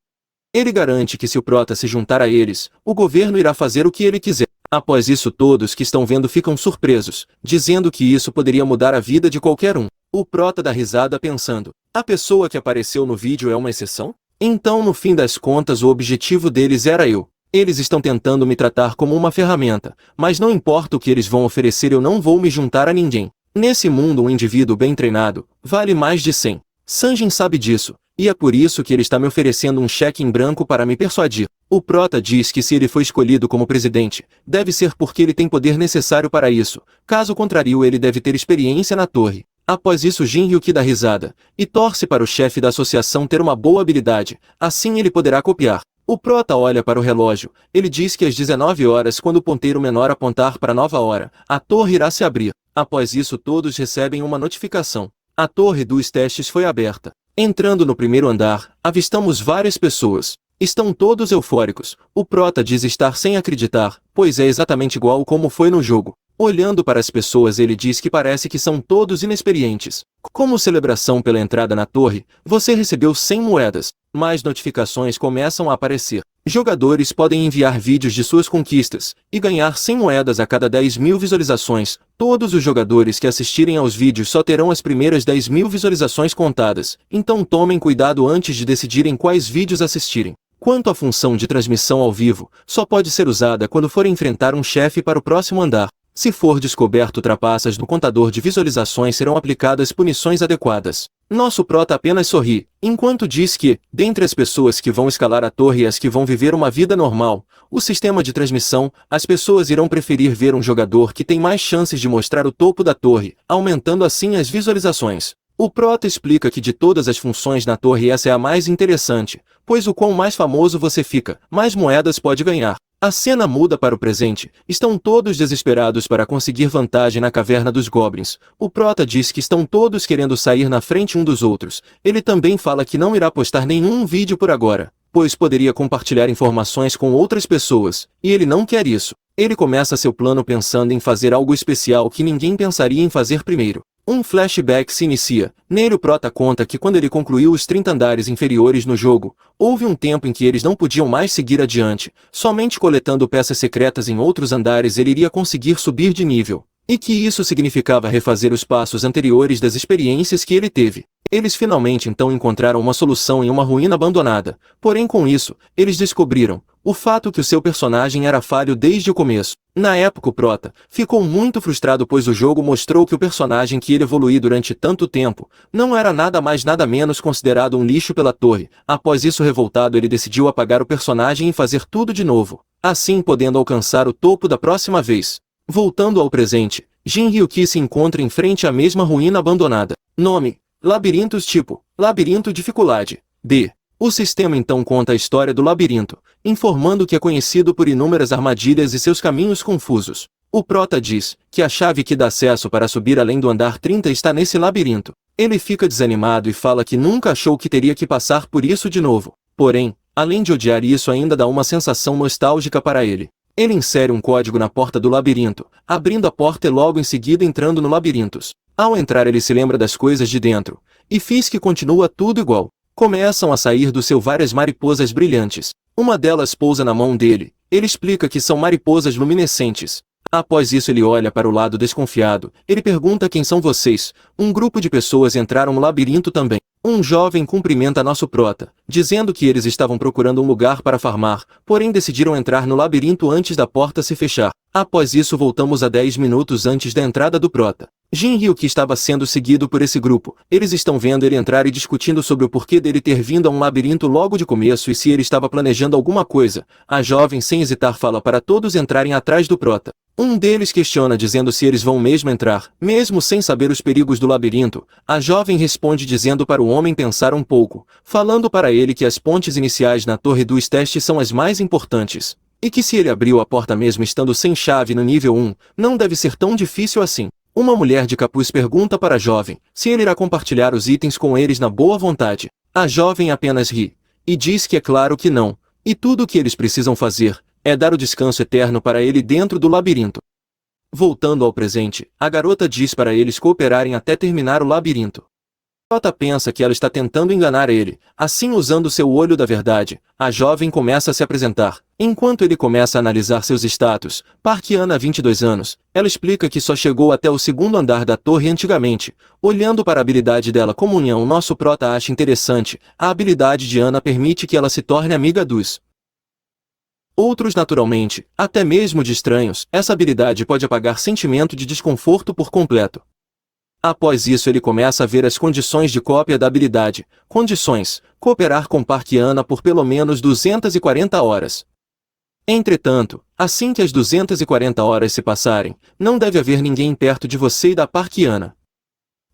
Ele garante que se o prota se juntar a eles, o governo irá fazer o que ele quiser. Após isso todos que estão vendo ficam surpresos, dizendo que isso poderia mudar a vida de qualquer um. O prota dá risada pensando, a pessoa que apareceu no vídeo é uma exceção? Então no fim das contas o objetivo deles era eu. Eles estão tentando me tratar como uma ferramenta, mas não importa o que eles vão oferecer, eu não vou me juntar a ninguém. Nesse mundo um indivíduo bem treinado vale mais de 100. Sang-jin sabe disso, e é por isso que ele está me oferecendo um cheque em branco para me persuadir. O prota diz que se ele foi escolhido como presidente, deve ser porque ele tem poder necessário para isso, caso contrário ele deve ter experiência na torre. Após isso Jin Hyuk dá risada, e torce para o chefe da associação ter uma boa habilidade, assim ele poderá copiar. O prota olha para o relógio, ele diz que às 19 horas quando o ponteiro menor apontar para a nova hora, a torre irá se abrir. Após isso todos recebem uma notificação. A torre dos testes foi aberta. Entrando no primeiro andar, avistamos várias pessoas. Estão todos eufóricos. O prota diz estar sem acreditar, pois é exatamente igual como foi no jogo. Olhando para as pessoas ele diz que parece que são todos inexperientes. Como celebração pela entrada na torre, você recebeu 100 moedas. Mais notificações começam a aparecer. Jogadores podem enviar vídeos de suas conquistas e ganhar 100 moedas a cada 10.000 visualizações. Todos os jogadores que assistirem aos vídeos só terão as primeiras 10.000 visualizações contadas, então tomem cuidado antes de decidirem quais vídeos assistirem. Quanto à função de transmissão ao vivo, só pode ser usada quando for enfrentar um chefe para o próximo andar. Se for descoberto trapaças no contador de visualizações serão aplicadas punições adequadas. Nosso prota apenas sorri, enquanto diz que, dentre as pessoas que vão escalar a torre e as que vão viver uma vida normal, o sistema de transmissão, as pessoas irão preferir ver um jogador que tem mais chances de mostrar o topo da torre, aumentando assim as visualizações. O prota explica que de todas as funções na torre essa é a mais interessante, pois o quão mais famoso você fica, mais moedas pode ganhar. A cena muda para o presente. Estão todos desesperados para conseguir vantagem na caverna dos goblins. O prota diz que estão todos querendo sair na frente um dos outros. Ele também fala que não irá postar nenhum vídeo por agora, pois poderia compartilhar informações com outras pessoas, e ele não quer isso. Ele começa seu plano pensando em fazer algo especial que ninguém pensaria em fazer primeiro. Um flashback se inicia. Nele o prota conta que quando ele concluiu os 30 andares inferiores no jogo, houve um tempo em que eles não podiam mais seguir adiante. Somente coletando peças secretas em outros andares ele iria conseguir subir de nível. e que isso significava refazer os passos anteriores das experiências que ele teve. Eles finalmente então encontraram uma solução em uma ruína abandonada, porém com isso, eles descobriram o fato que o seu personagem era falho desde o começo. Na época o Prota ficou muito frustrado pois o jogo mostrou que o personagem que ele evoluiu durante tanto tempo não era nada mais nada menos considerado um lixo pela torre. Após isso revoltado ele decidiu apagar o personagem e fazer tudo de novo, assim podendo alcançar o topo da próxima vez. Voltando ao presente, Jin Hyuki se encontra em frente à mesma ruína abandonada. Nome: Labirintos. Tipo: Labirinto. Dificuldade: D. O sistema então conta a história do labirinto, informando que é conhecido por inúmeras armadilhas e seus caminhos confusos. O Prota diz que a chave que dá acesso para subir além do andar 30 está nesse labirinto. Ele fica desanimado e fala que nunca achou que teria que passar por isso de novo. Porém, além de odiar isso ainda dá uma sensação nostálgica para ele. Ele insere um código na porta do labirinto, abrindo a porta e logo em seguida entrando no labirinto. Ao entrar ele se lembra das coisas de dentro, e diz que continua tudo igual. Começam a sair do seu várias mariposas brilhantes. Uma delas pousa na mão dele. Ele explica que são mariposas luminescentes. Após isso ele olha para o lado desconfiado. Ele pergunta quem são vocês. Um grupo de pessoas entraram no labirinto também. Um jovem cumprimenta nosso Prota, dizendo que eles estavam procurando um lugar para farmar, porém decidiram entrar no labirinto antes da porta se fechar. Após isso voltamos a 10 minutos antes da entrada do Prota. Jin Hyuki estava sendo seguido por esse grupo. Eles estão vendo ele entrar e discutindo sobre o porquê dele ter vindo a um labirinto logo de começo e se ele estava planejando alguma coisa. A jovem sem hesitar fala para todos entrarem atrás do Prota. Um deles questiona dizendo se eles vão mesmo entrar, mesmo sem saber os perigos do labirinto. A jovem responde dizendo para o homem pensar um pouco, falando para ele que as pontes iniciais na torre dos testes são as mais importantes, e que se ele abriu a porta mesmo estando sem chave no nível 1, não deve ser tão difícil assim. Uma mulher de capuz pergunta para a jovem se ele irá compartilhar os itens com eles na boa vontade. A jovem apenas ri, e diz que é claro que não, e tudo o que eles precisam fazer é dar o descanso eterno para ele dentro do labirinto. Voltando ao presente, a garota diz para eles cooperarem até terminar o labirinto. Prota pensa que ela está tentando enganar ele, assim usando seu olho da verdade, a jovem começa a se apresentar. Enquanto ele começa a analisar seus status, Parkiana 22 anos, ela explica que só chegou até o segundo andar da torre antigamente. Olhando para a habilidade dela como união, nosso Prota acha interessante, a habilidade de Ana permite que ela se torne amiga dos outros naturalmente, até mesmo de estranhos. Essa habilidade pode apagar sentimento de desconforto por completo. Após isso ele começa a ver as condições de cópia da habilidade. Condições: cooperar com Parkiana por pelo menos 240 horas. Entretanto, assim que as 240 horas se passarem, não deve haver ninguém perto de você e da Parkiana.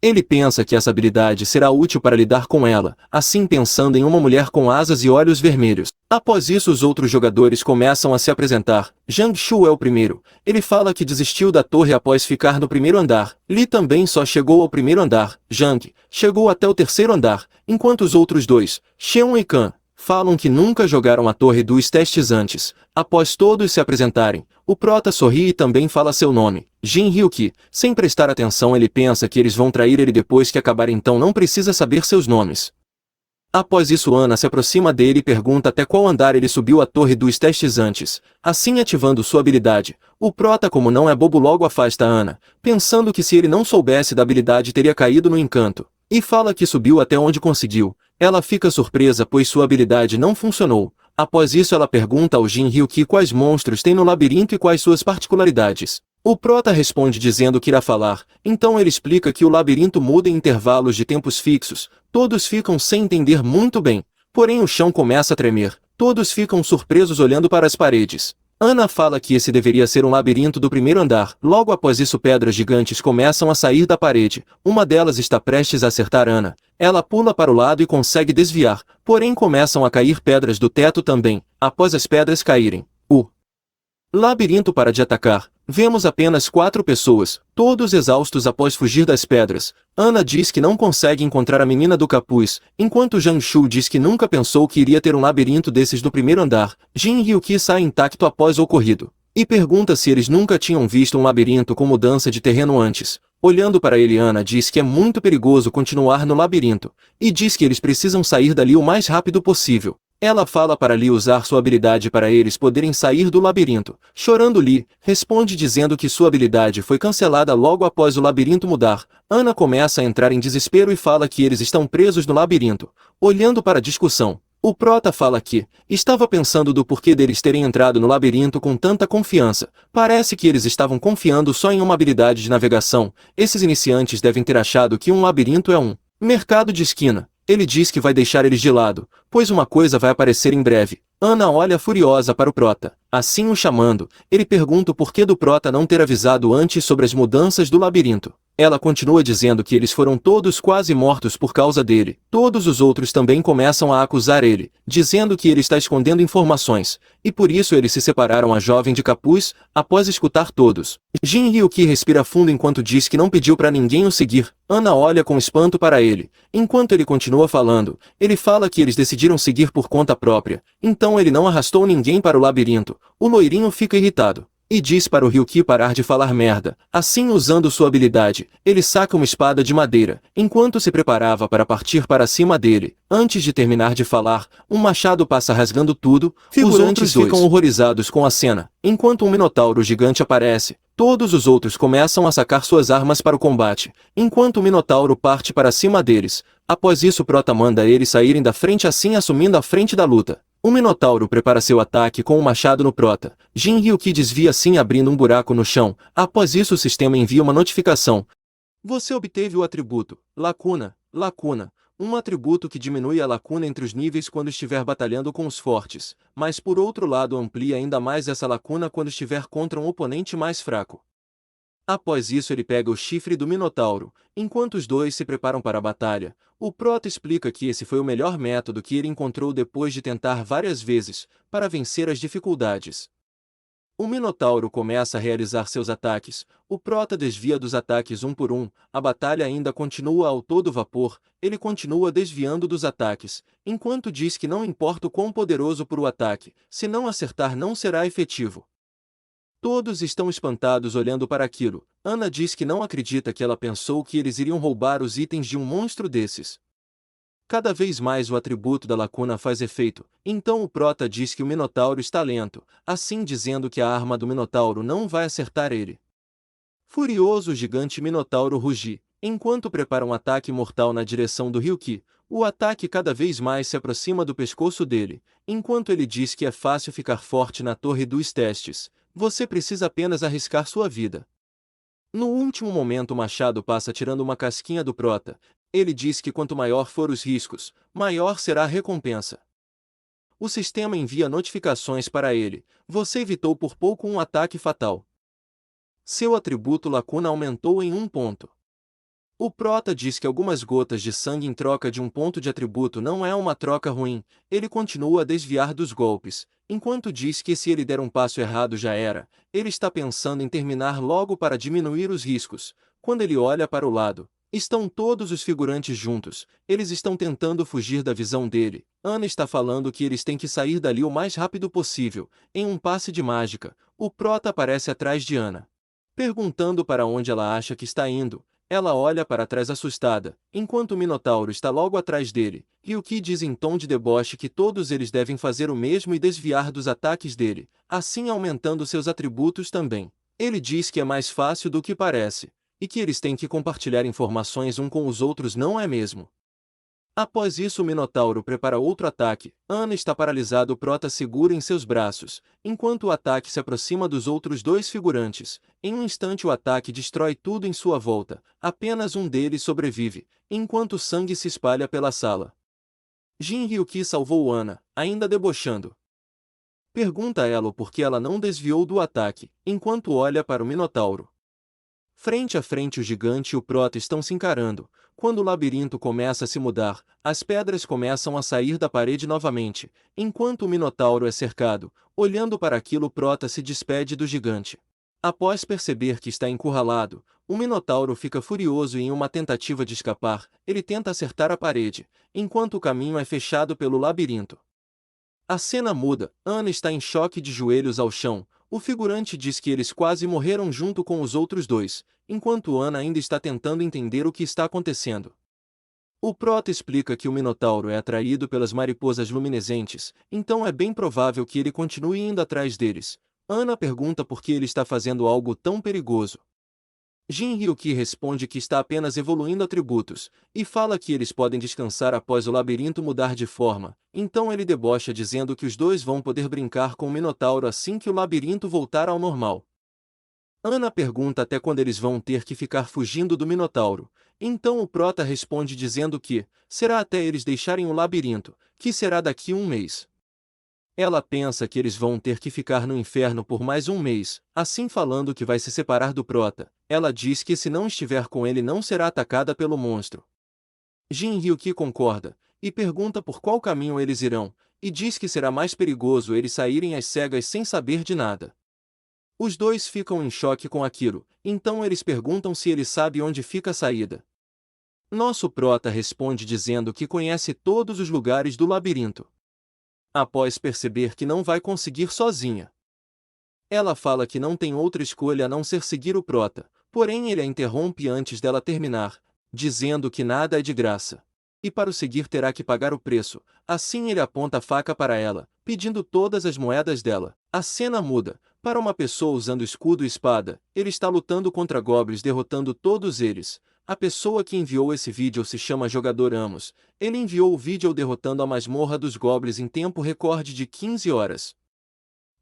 Ele pensa que essa habilidade será útil para lidar com ela, assim pensando em uma mulher com asas e olhos vermelhos. Após isso os outros jogadores começam a se apresentar. Zhang Shu é o primeiro. Ele fala que desistiu da torre após ficar no primeiro andar. Li também só chegou ao primeiro andar. Zhang chegou até o terceiro andar, enquanto os outros dois, Xion e Kan, falam que nunca jogaram a torre dos testes antes. Após todos se apresentarem, o Prota sorri e também fala seu nome, Jin Hyuki. Sem prestar atenção ele pensa que eles vão trair ele depois que acabar, então não precisa saber seus nomes. Após isso Ana se aproxima dele e pergunta até qual andar ele subiu a torre dos testes antes, assim ativando sua habilidade. O Prota, como não é bobo, logo afasta Ana, pensando que se ele não soubesse da habilidade teria caído no encanto, e fala que subiu até onde conseguiu. Ela fica surpresa pois sua habilidade não funcionou. Após isso ela pergunta ao Jin Hyuki quais monstros tem no labirinto e quais suas particularidades. O Prota responde dizendo que irá falar, então ele explica que o labirinto muda em intervalos de tempos fixos. Todos ficam sem entender muito bem, porém o chão começa a tremer, todos ficam surpresos olhando para as paredes. Ana fala que esse deveria ser um labirinto do primeiro andar. Logo após isso pedras gigantes começam a sair da parede. Uma delas está prestes a acertar Ana. Ela pula para o lado e consegue desviar, porém começam a cair pedras do teto também. Após as pedras caírem, o labirinto para de atacar. Vemos apenas 4 pessoas, todos exaustos após fugir das pedras. Ana diz que não consegue encontrar a menina do capuz, enquanto Zhang Shu diz que nunca pensou que iria ter um labirinto desses no primeiro andar. Jin Hyuki sai intacto após o ocorrido, e pergunta se eles nunca tinham visto um labirinto com mudança de terreno antes. Olhando para ele, Ana diz que é muito perigoso continuar no labirinto, e diz que eles precisam sair dali o mais rápido possível. Ela fala para Lee usar sua habilidade para eles poderem sair do labirinto. Chorando, Lee responde dizendo que sua habilidade foi cancelada logo após o labirinto mudar. Ana começa a entrar em desespero e fala que eles estão presos no labirinto. Olhando para a discussão, o Prota fala que estava pensando do porquê deles terem entrado no labirinto com tanta confiança. Parece que eles estavam confiando só em uma habilidade de navegação. Esses iniciantes devem ter achado que um labirinto é um mercado de esquina. Ele diz que vai deixar eles de lado, pois uma coisa vai aparecer em breve. Ana olha furiosa para o Prota, assim o chamando. Ele pergunta o porquê do Prota não ter avisado antes sobre as mudanças do labirinto. Ela continua dizendo que eles foram todos quase mortos por causa dele. Todos os outros também começam a acusar ele, dizendo que ele está escondendo informações, e por isso eles se separaram. A jovem de capuz, após escutar todos. Jin Hyuki respira fundo enquanto diz que não pediu para ninguém o seguir. Ana olha com espanto para ele. Enquanto ele continua falando, ele fala que eles decidiram seguir por conta própria, então ele não arrastou ninguém para o labirinto. O loirinho fica irritado e diz para o Ryuki parar de falar merda. Assim, usando sua habilidade, ele saca uma espada de madeira, enquanto se preparava para partir para cima dele. Antes de terminar de falar, um machado passa rasgando tudo. Os outros ficam horrorizados com a cena. Enquanto um minotauro gigante aparece, todos os outros começam a sacar suas armas para o combate, enquanto o minotauro parte para cima deles. Após isso, o Prota manda eles saírem da frente, assim assumindo a frente da luta. O Minotauro prepara seu ataque com um machado no Prota. Jin Hyuki desvia, assim abrindo um buraco no chão. Após isso, o sistema envia uma notificação. Você obteve o atributo Lacuna, Lacuna, um atributo que diminui a lacuna entre os níveis quando estiver batalhando com os fortes, mas por outro lado amplia ainda mais essa lacuna quando estiver contra um oponente mais fraco. Após isso, ele pega o chifre do Minotauro. Enquanto os dois se preparam para a batalha, o Prota explica que esse foi o melhor método que ele encontrou depois de tentar várias vezes, para vencer as dificuldades. O Minotauro começa a realizar seus ataques, o Prota desvia dos ataques um por um, a batalha ainda continua ao todo vapor, ele continua desviando dos ataques, enquanto diz que não importa o quão poderoso for o ataque, se não acertar não será efetivo. Todos estão espantados olhando para aquilo. Ana diz que não acredita que ela pensou que eles iriam roubar os itens de um monstro desses. Cada vez mais o atributo da lacuna faz efeito, então o Prota diz que o Minotauro está lento, assim dizendo que a arma do Minotauro não vai acertar ele. Furioso, o gigante Minotauro ruge, enquanto prepara um ataque mortal na direção do Ryuki. O ataque cada vez mais se aproxima do pescoço dele, enquanto ele diz que é fácil ficar forte na torre dos testes. Você precisa apenas arriscar sua vida. No último momento, o machado passa tirando uma casquinha do Prota. Ele diz que quanto maior for os riscos, maior será a recompensa. O sistema envia notificações para ele. Você evitou por pouco um ataque fatal. Seu atributo Lacuna aumentou em 1 ponto. O Prota diz que algumas gotas de sangue em troca de um ponto de atributo não é uma troca ruim. Ele continua a desviar dos golpes, enquanto diz que se ele der um passo errado já era. Ele está pensando em terminar logo para diminuir os riscos. Quando ele olha para o lado, estão todos os figurantes juntos. Eles estão tentando fugir da visão dele. Ana está falando que eles têm que sair dali o mais rápido possível. Em um passe de mágica, o Prota aparece atrás de Ana, perguntando para onde ela acha que está indo. Ela olha para trás assustada, enquanto o Minotauro está logo atrás dele. Ryuki diz em tom de deboche que todos eles devem fazer o mesmo e desviar dos ataques dele, assim aumentando seus atributos também. Ele diz que é mais fácil do que parece, e que eles têm que compartilhar informações um com os outros, não é mesmo? Após isso, o Minotauro prepara outro ataque. Ana está paralisada, o Prota segura em seus braços, enquanto o ataque se aproxima dos outros dois figurantes. Em um instante o ataque destrói tudo em sua volta, apenas um deles sobrevive, enquanto o sangue se espalha pela sala. Jin Hyuki salvou Ana, ainda debochando. Pergunta a ela o porquê ela não desviou do ataque, enquanto olha para o Minotauro. Frente a frente, o gigante e o Prota estão se encarando. Quando o labirinto começa a se mudar, as pedras começam a sair da parede novamente. Enquanto o Minotauro é cercado, olhando para aquilo, o Prota se despede do gigante. Após perceber que está encurralado, o Minotauro fica furioso e, em uma tentativa de escapar, ele tenta acertar a parede, enquanto o caminho é fechado pelo labirinto. A cena muda. Ana está em choque, de joelhos ao chão. O figurante diz que eles quase morreram junto com os outros dois, enquanto Ana ainda está tentando entender o que está acontecendo. O Prota explica que o Minotauro é atraído pelas mariposas luminescentes, então é bem provável que ele continue indo atrás deles. Ana pergunta por que ele está fazendo algo tão perigoso. Jinryuki responde que está apenas evoluindo atributos, e fala que eles podem descansar após o labirinto mudar de forma, então ele debocha dizendo que os dois vão poder brincar com o Minotauro assim que o labirinto voltar ao normal. Ana pergunta até quando eles vão ter que ficar fugindo do Minotauro, então o Prota responde dizendo que será até eles deixarem o labirinto, que será daqui um mês. Ela pensa que eles vão ter que ficar no inferno por mais um mês, assim falando que vai se separar do Prota. Ela diz que se não estiver com ele não será atacada pelo monstro. Jinryuki concorda, e pergunta por qual caminho eles irão, e diz que será mais perigoso eles saírem às cegas sem saber de nada. Os dois ficam em choque com aquilo, então eles perguntam se ele sabe onde fica a saída. Nosso Prota responde dizendo que conhece todos os lugares do labirinto. Após perceber que não vai conseguir sozinha, ela fala que não tem outra escolha a não ser seguir o Prota, porém ele a interrompe antes dela terminar, dizendo que nada é de graça. E para o seguir terá que pagar o preço, assim ele aponta a faca para ela, pedindo todas as moedas dela. A cena muda, para uma pessoa usando escudo e espada, ele está lutando contra goblins derrotando todos eles. A pessoa que enviou esse vídeo se chama Jogador Amos. Ele enviou o vídeo derrotando a masmorra dos goblins em tempo recorde de 15 horas.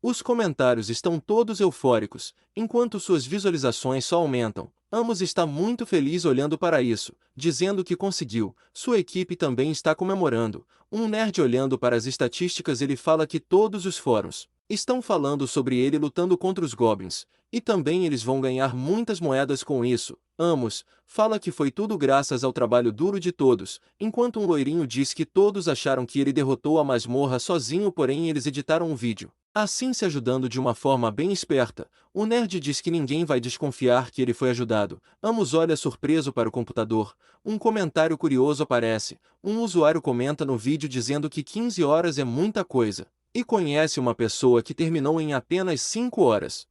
Os comentários estão todos eufóricos, enquanto suas visualizações só aumentam. Amos está muito feliz olhando para isso, dizendo que conseguiu. Sua equipe também está comemorando. Um nerd olhando para as estatísticas ele fala que todos os fóruns estão falando sobre ele lutando contra os goblins, e também eles vão ganhar muitas moedas com isso. Amos fala que foi tudo graças ao trabalho duro de todos, enquanto um loirinho diz que todos acharam que ele derrotou a masmorra sozinho, porém eles editaram um vídeo assim se ajudando de uma forma bem esperta. O nerd diz que ninguém vai desconfiar que ele foi ajudado. Amos olha surpreso para o computador. Um comentário curioso aparece. Um usuário comenta no vídeo dizendo que 15 horas é muita coisa, e conhece uma pessoa que terminou em apenas 5 horas.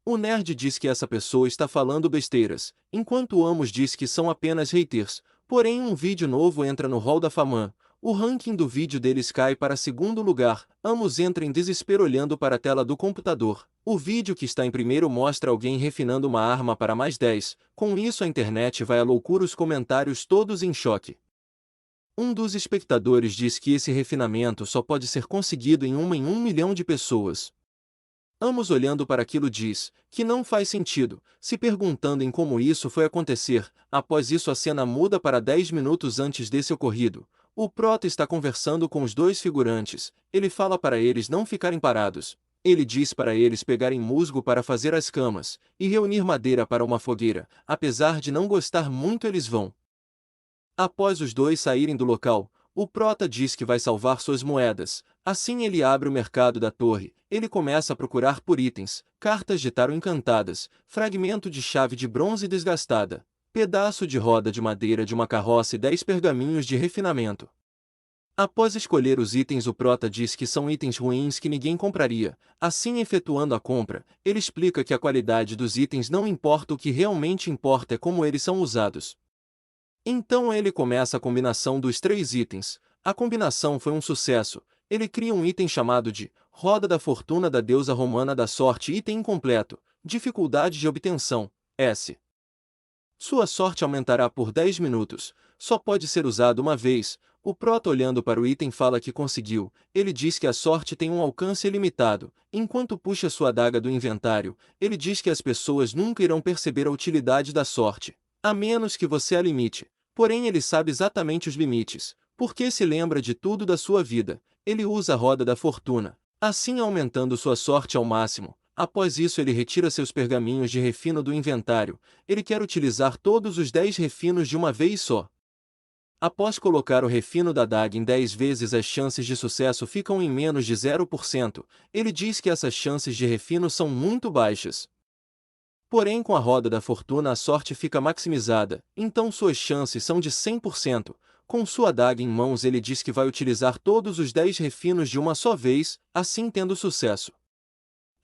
O nerd diz que essa pessoa está falando besteiras, enquanto Amos diz que são apenas haters. Porém um vídeo novo entra no hall da fama. O ranking do vídeo deles cai para segundo lugar. Amos entra em desespero olhando para a tela do computador. O vídeo que está em primeiro mostra alguém refinando uma arma para mais 10. Com isso a internet vai à loucura, os comentários todos em choque. Um dos espectadores diz que esse refinamento só pode ser conseguido em 1 milhão de pessoas. Amos olhando para aquilo diz que não faz sentido, se perguntando em como isso foi acontecer. Após isso a cena muda para 10 minutos antes desse ocorrido. O Prota está conversando com os dois figurantes. Ele fala para eles não ficarem parados. Ele diz para eles pegarem musgo para fazer as camas, e reunir madeira para uma fogueira. Apesar de não gostar muito eles vão. Após os dois saírem do local, o Prota diz que vai salvar suas moedas. Assim ele abre o mercado da torre. Ele começa a procurar por itens, cartas de tarô encantadas, fragmento de chave de bronze desgastada, pedaço de roda de madeira de uma carroça e 10 pergaminhos de refinamento. Após escolher os itens, o Prota diz que são itens ruins que ninguém compraria. Assim, efetuando a compra, ele explica que a qualidade dos itens não importa, o que realmente importa é como eles são usados. Então ele começa a combinação dos 3 itens. A combinação foi um sucesso. Ele cria um item chamado de Roda da Fortuna da Deusa Romana da Sorte, item incompleto, dificuldade de obtenção, S. Sua sorte aumentará por 10 minutos, só pode ser usado uma vez. O Prota olhando para o item fala que conseguiu. Ele diz que a sorte tem um alcance ilimitado. Enquanto puxa sua adaga do inventário, ele diz que as pessoas nunca irão perceber a utilidade da sorte, a menos que você a limite. Porém ele sabe exatamente os limites, porque se lembra de tudo da sua vida. Ele usa a roda da fortuna, assim aumentando sua sorte ao máximo. Após isso ele retira seus pergaminhos de refino do inventário. Ele quer utilizar todos os 10 refinos de uma vez só. Após colocar o refino da adaga em 10 vezes, as chances de sucesso ficam em menos de 0%. Ele diz que essas chances de refino são muito baixas. Porém, com a roda da fortuna a sorte fica maximizada, então suas chances são de 100%. Com sua adaga em mãos ele diz que vai utilizar todos os 10 refinos de uma só vez, assim tendo sucesso.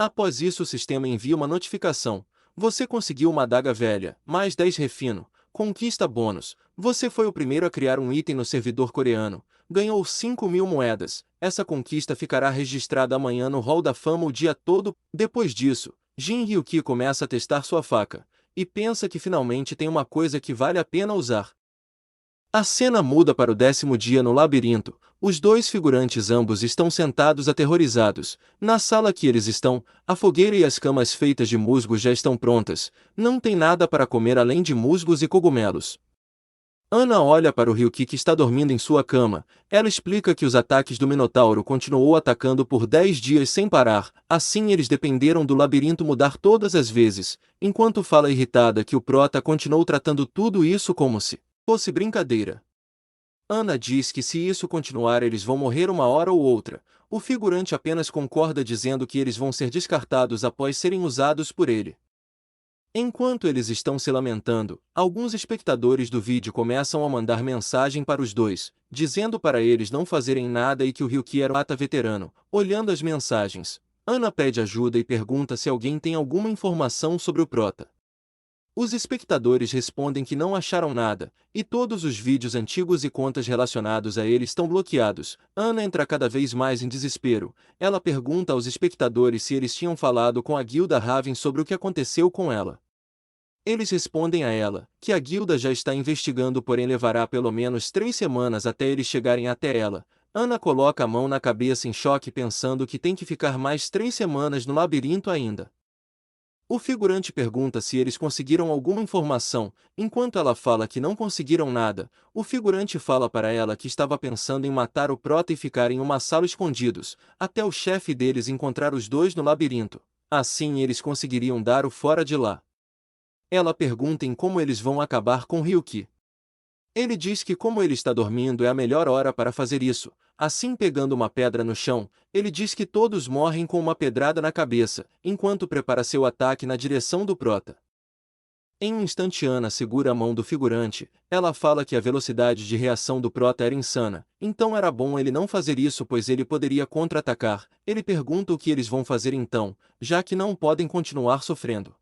Após isso o sistema envia uma notificação. Você conseguiu uma adaga velha, mais 10 refino. Conquista bônus. Você foi o primeiro a criar um item no servidor coreano. Ganhou 5.000 moedas. Essa conquista ficará registrada amanhã no Hall da Fama o dia todo. Depois disso, Jin Hyuki começa a testar sua faca. E pensa que finalmente tem uma coisa que vale a pena usar. A cena muda para o 10º dia no labirinto. Os dois figurantes ambos estão sentados aterrorizados. Na sala que eles estão, a fogueira e as camas feitas de musgos já estão prontas. Não tem nada para comer além de musgos e cogumelos. Ana olha para o Ryuki que está dormindo em sua cama. Ela explica que os ataques do Minotauro continuou atacando por 10 dias sem parar, assim eles dependeram do labirinto mudar todas as vezes, enquanto fala irritada que o Prota continuou tratando tudo isso como se fosse brincadeira. Ana diz que se isso continuar eles vão morrer uma hora ou outra. O figurante apenas concorda dizendo que eles vão ser descartados após serem usados por ele. Enquanto eles estão se lamentando, alguns espectadores do vídeo começam a mandar mensagem para os dois, dizendo para eles não fazerem nada e que o Ryuki era um ata veterano. Olhando as mensagens, Ana pede ajuda e pergunta se alguém tem alguma informação sobre o Prota. Os espectadores respondem que não acharam nada, e todos os vídeos antigos e contas relacionados a ele estão bloqueados. Ana entra cada vez mais em desespero. Ela pergunta aos espectadores se eles tinham falado com a Guilda Raven sobre o que aconteceu com ela. Eles respondem a ela que a guilda já está investigando, porém levará pelo menos 3 semanas até eles chegarem até ela. Ana coloca a mão na cabeça em choque pensando que tem que ficar mais 3 semanas no labirinto ainda. O figurante pergunta se eles conseguiram alguma informação. Enquanto ela fala que não conseguiram nada, o figurante fala para ela que estava pensando em matar o Prota e ficar em uma sala escondidos, até o chefe deles encontrar os dois no labirinto. Assim eles conseguiriam dar o fora de lá. Ela pergunta em como eles vão acabar com Ryuki. Ele diz que como ele está dormindo é a melhor hora para fazer isso. Assim, pegando uma pedra no chão, ele diz que todos morrem com uma pedrada na cabeça, enquanto prepara seu ataque na direção do Prota. Em um instante Ana segura a mão do figurante. Ela fala que a velocidade de reação do Prota era insana, então era bom ele não fazer isso pois ele poderia contra-atacar. Ele pergunta o que eles vão fazer então, já que não podem continuar sofrendo.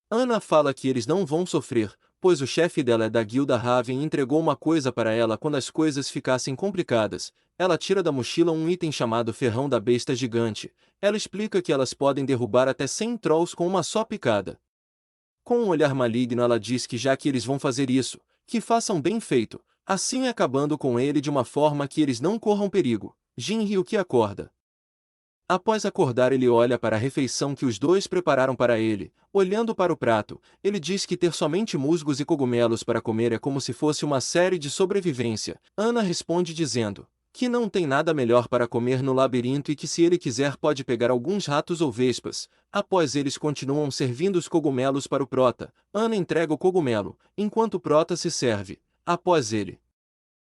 Ana fala que eles não vão sofrer, pois o chefe dela é da Guilda Raven e entregou uma coisa para ela quando as coisas ficassem complicadas. Ela tira da mochila um item chamado Ferrão da Besta Gigante. Ela explica que elas podem derrubar até 100 trolls com uma só picada. Com um olhar maligno ela diz que já que eles vão fazer isso, que façam bem feito, assim acabando com ele de uma forma que eles não corram perigo. Jin Hyuki acorda. Após acordar ele olha para a refeição que os dois prepararam para ele. Olhando para o prato, ele diz que ter somente musgos e cogumelos para comer é como se fosse uma série de sobrevivência. Ana responde dizendo que não tem nada melhor para comer no labirinto e que se ele quiser pode pegar alguns ratos ou vespas. Após eles continuam servindo os cogumelos para o Prota, Ana entrega o cogumelo, enquanto o Prota se serve. Após ele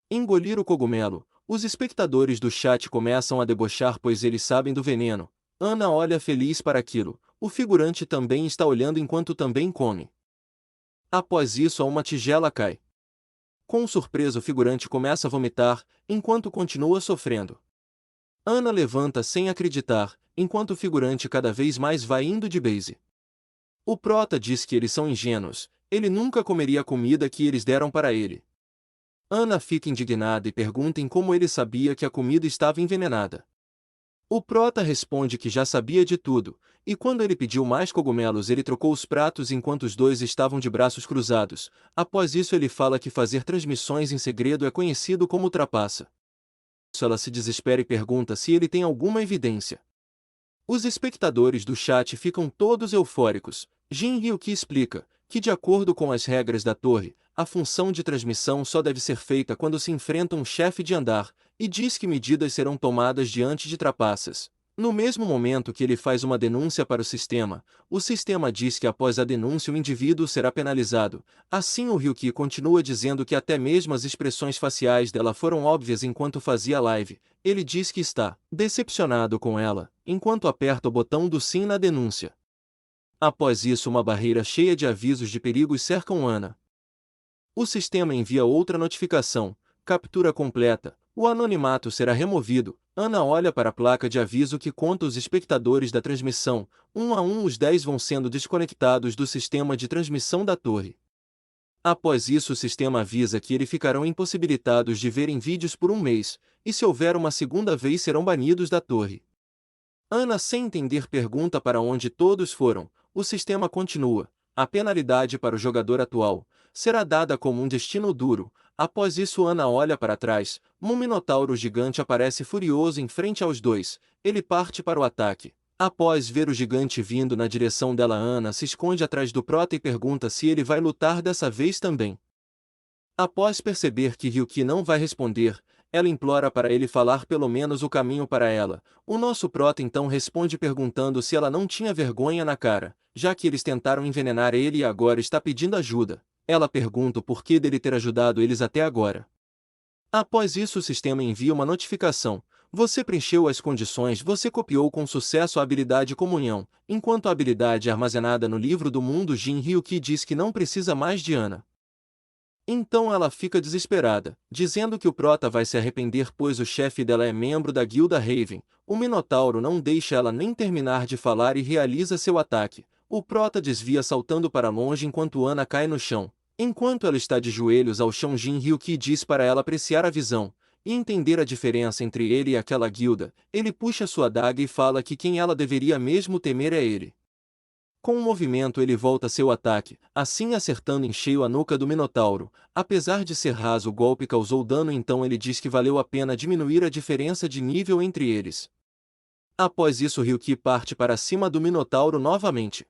engolir o cogumelo, os espectadores do chat começam a debochar pois eles sabem do veneno. Ana olha feliz para aquilo. O figurante também está olhando enquanto também come. Após isso uma tigela cai. Com surpresa o figurante começa a vomitar, enquanto continua sofrendo. Ana levanta sem acreditar, enquanto o figurante cada vez mais vai indo de base. O Prota diz que eles são ingênuos, ele nunca comeria a comida que eles deram para ele. Ana fica indignada e pergunta em como ele sabia que a comida estava envenenada. O Prota responde que já sabia de tudo, e quando ele pediu mais cogumelos ele trocou os pratos enquanto os dois estavam de braços cruzados. Após isso ele fala que fazer transmissões em segredo é conhecido como trapaça. Ela se desespera e pergunta se ele tem alguma evidência. Os espectadores do chat ficam todos eufóricos. Jin Hyuki explica que de acordo com as regras da torre, a função de transmissão só deve ser feita quando se enfrenta um chefe de andar, e diz que medidas serão tomadas diante de trapaças. No mesmo momento que ele faz uma denúncia para o sistema diz que após a denúncia o indivíduo será penalizado. Assim o Ryuki continua dizendo que até mesmo as expressões faciais dela foram óbvias enquanto fazia a live. Ele diz que está decepcionado com ela, enquanto aperta o botão do sim na denúncia. Após isso uma barreira cheia de avisos de perigos cercam Ana. O sistema envia outra notificação, captura completa, o anonimato será removido. Ana olha para a placa de aviso que conta os espectadores da transmissão, um a um os 10 vão sendo desconectados do sistema de transmissão da torre. Após isso, o sistema avisa que eles ficarão impossibilitados de verem vídeos por um mês, e se houver uma segunda vez serão banidos da torre. Ana, sem entender, pergunta para onde todos foram. O sistema continua. A penalidade para o jogador atual será dada como um destino duro. Após isso, Ana olha para trás. Um minotauro gigante aparece furioso em frente aos dois. Ele parte para o ataque. Após ver o gigante vindo na direção dela, Ana se esconde atrás do Prota e pergunta se ele vai lutar dessa vez também. Após perceber que Ryuki não vai responder, ela implora para ele falar pelo menos o caminho para ela. O nosso Prota então responde perguntando se ela não tinha vergonha na cara, já que eles tentaram envenenar ele e agora está pedindo ajuda. Ela pergunta o porquê dele ter ajudado eles até agora. Após isso, o sistema envia uma notificação. Você preencheu as condições, você copiou com sucesso a habilidade Comunhão, enquanto a habilidade armazenada no livro do mundo Jin Ryuki diz que não precisa mais de Ana. Então ela fica desesperada, dizendo que o Prota vai se arrepender pois o chefe dela é membro da guilda Raven. O Minotauro não deixa ela nem terminar de falar e realiza seu ataque. O Prota desvia saltando para longe enquanto Ana cai no chão. Enquanto ela está de joelhos ao chão, Jin Ryuki diz para ela apreciar a visão e entender a diferença entre ele e aquela guilda. Ele puxa sua adaga e fala que quem ela deveria mesmo temer é ele. Com um movimento ele volta seu ataque, assim acertando em cheio a nuca do Minotauro. Apesar de ser raso, o golpe causou dano, então ele diz que valeu a pena diminuir a diferença de nível entre eles. Após isso, Ryuki parte para cima do Minotauro novamente.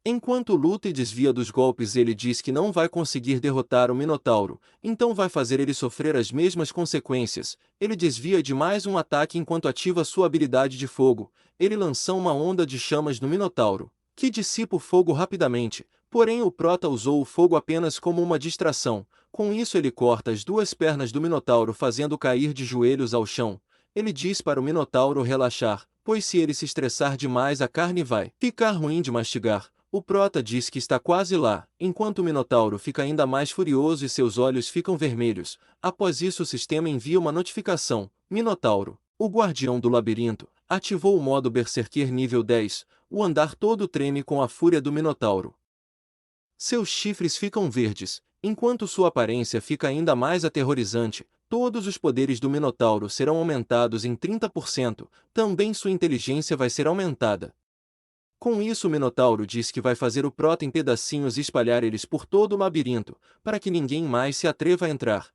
Enquanto luta e desvia dos golpes, ele diz que não vai conseguir derrotar o Minotauro, então vai fazer ele sofrer as mesmas consequências. Ele desvia de mais um ataque enquanto ativa sua habilidade de fogo. Ele lança uma onda de chamas no Minotauro, que dissipa o fogo rapidamente, porém o Prota usou o fogo apenas como uma distração. Com isso ele corta as duas pernas do Minotauro, fazendo cair de joelhos ao chão. Ele diz para o Minotauro relaxar, pois se ele se estressar demais a carne vai ficar ruim de mastigar. O Prota diz que está quase lá, enquanto o Minotauro fica ainda mais furioso e seus olhos ficam vermelhos. Após isso o sistema envia uma notificação. Minotauro, o guardião do labirinto, ativou o modo Berserker nível 10. O andar todo treme com a fúria do Minotauro. Seus chifres ficam verdes, enquanto sua aparência fica ainda mais aterrorizante. Todos os poderes do Minotauro serão aumentados em 30%, também sua inteligência vai ser aumentada. Com isso, o Minotauro diz que vai fazer o Prota em pedacinhos e espalhar eles por todo o labirinto, para que ninguém mais se atreva a entrar.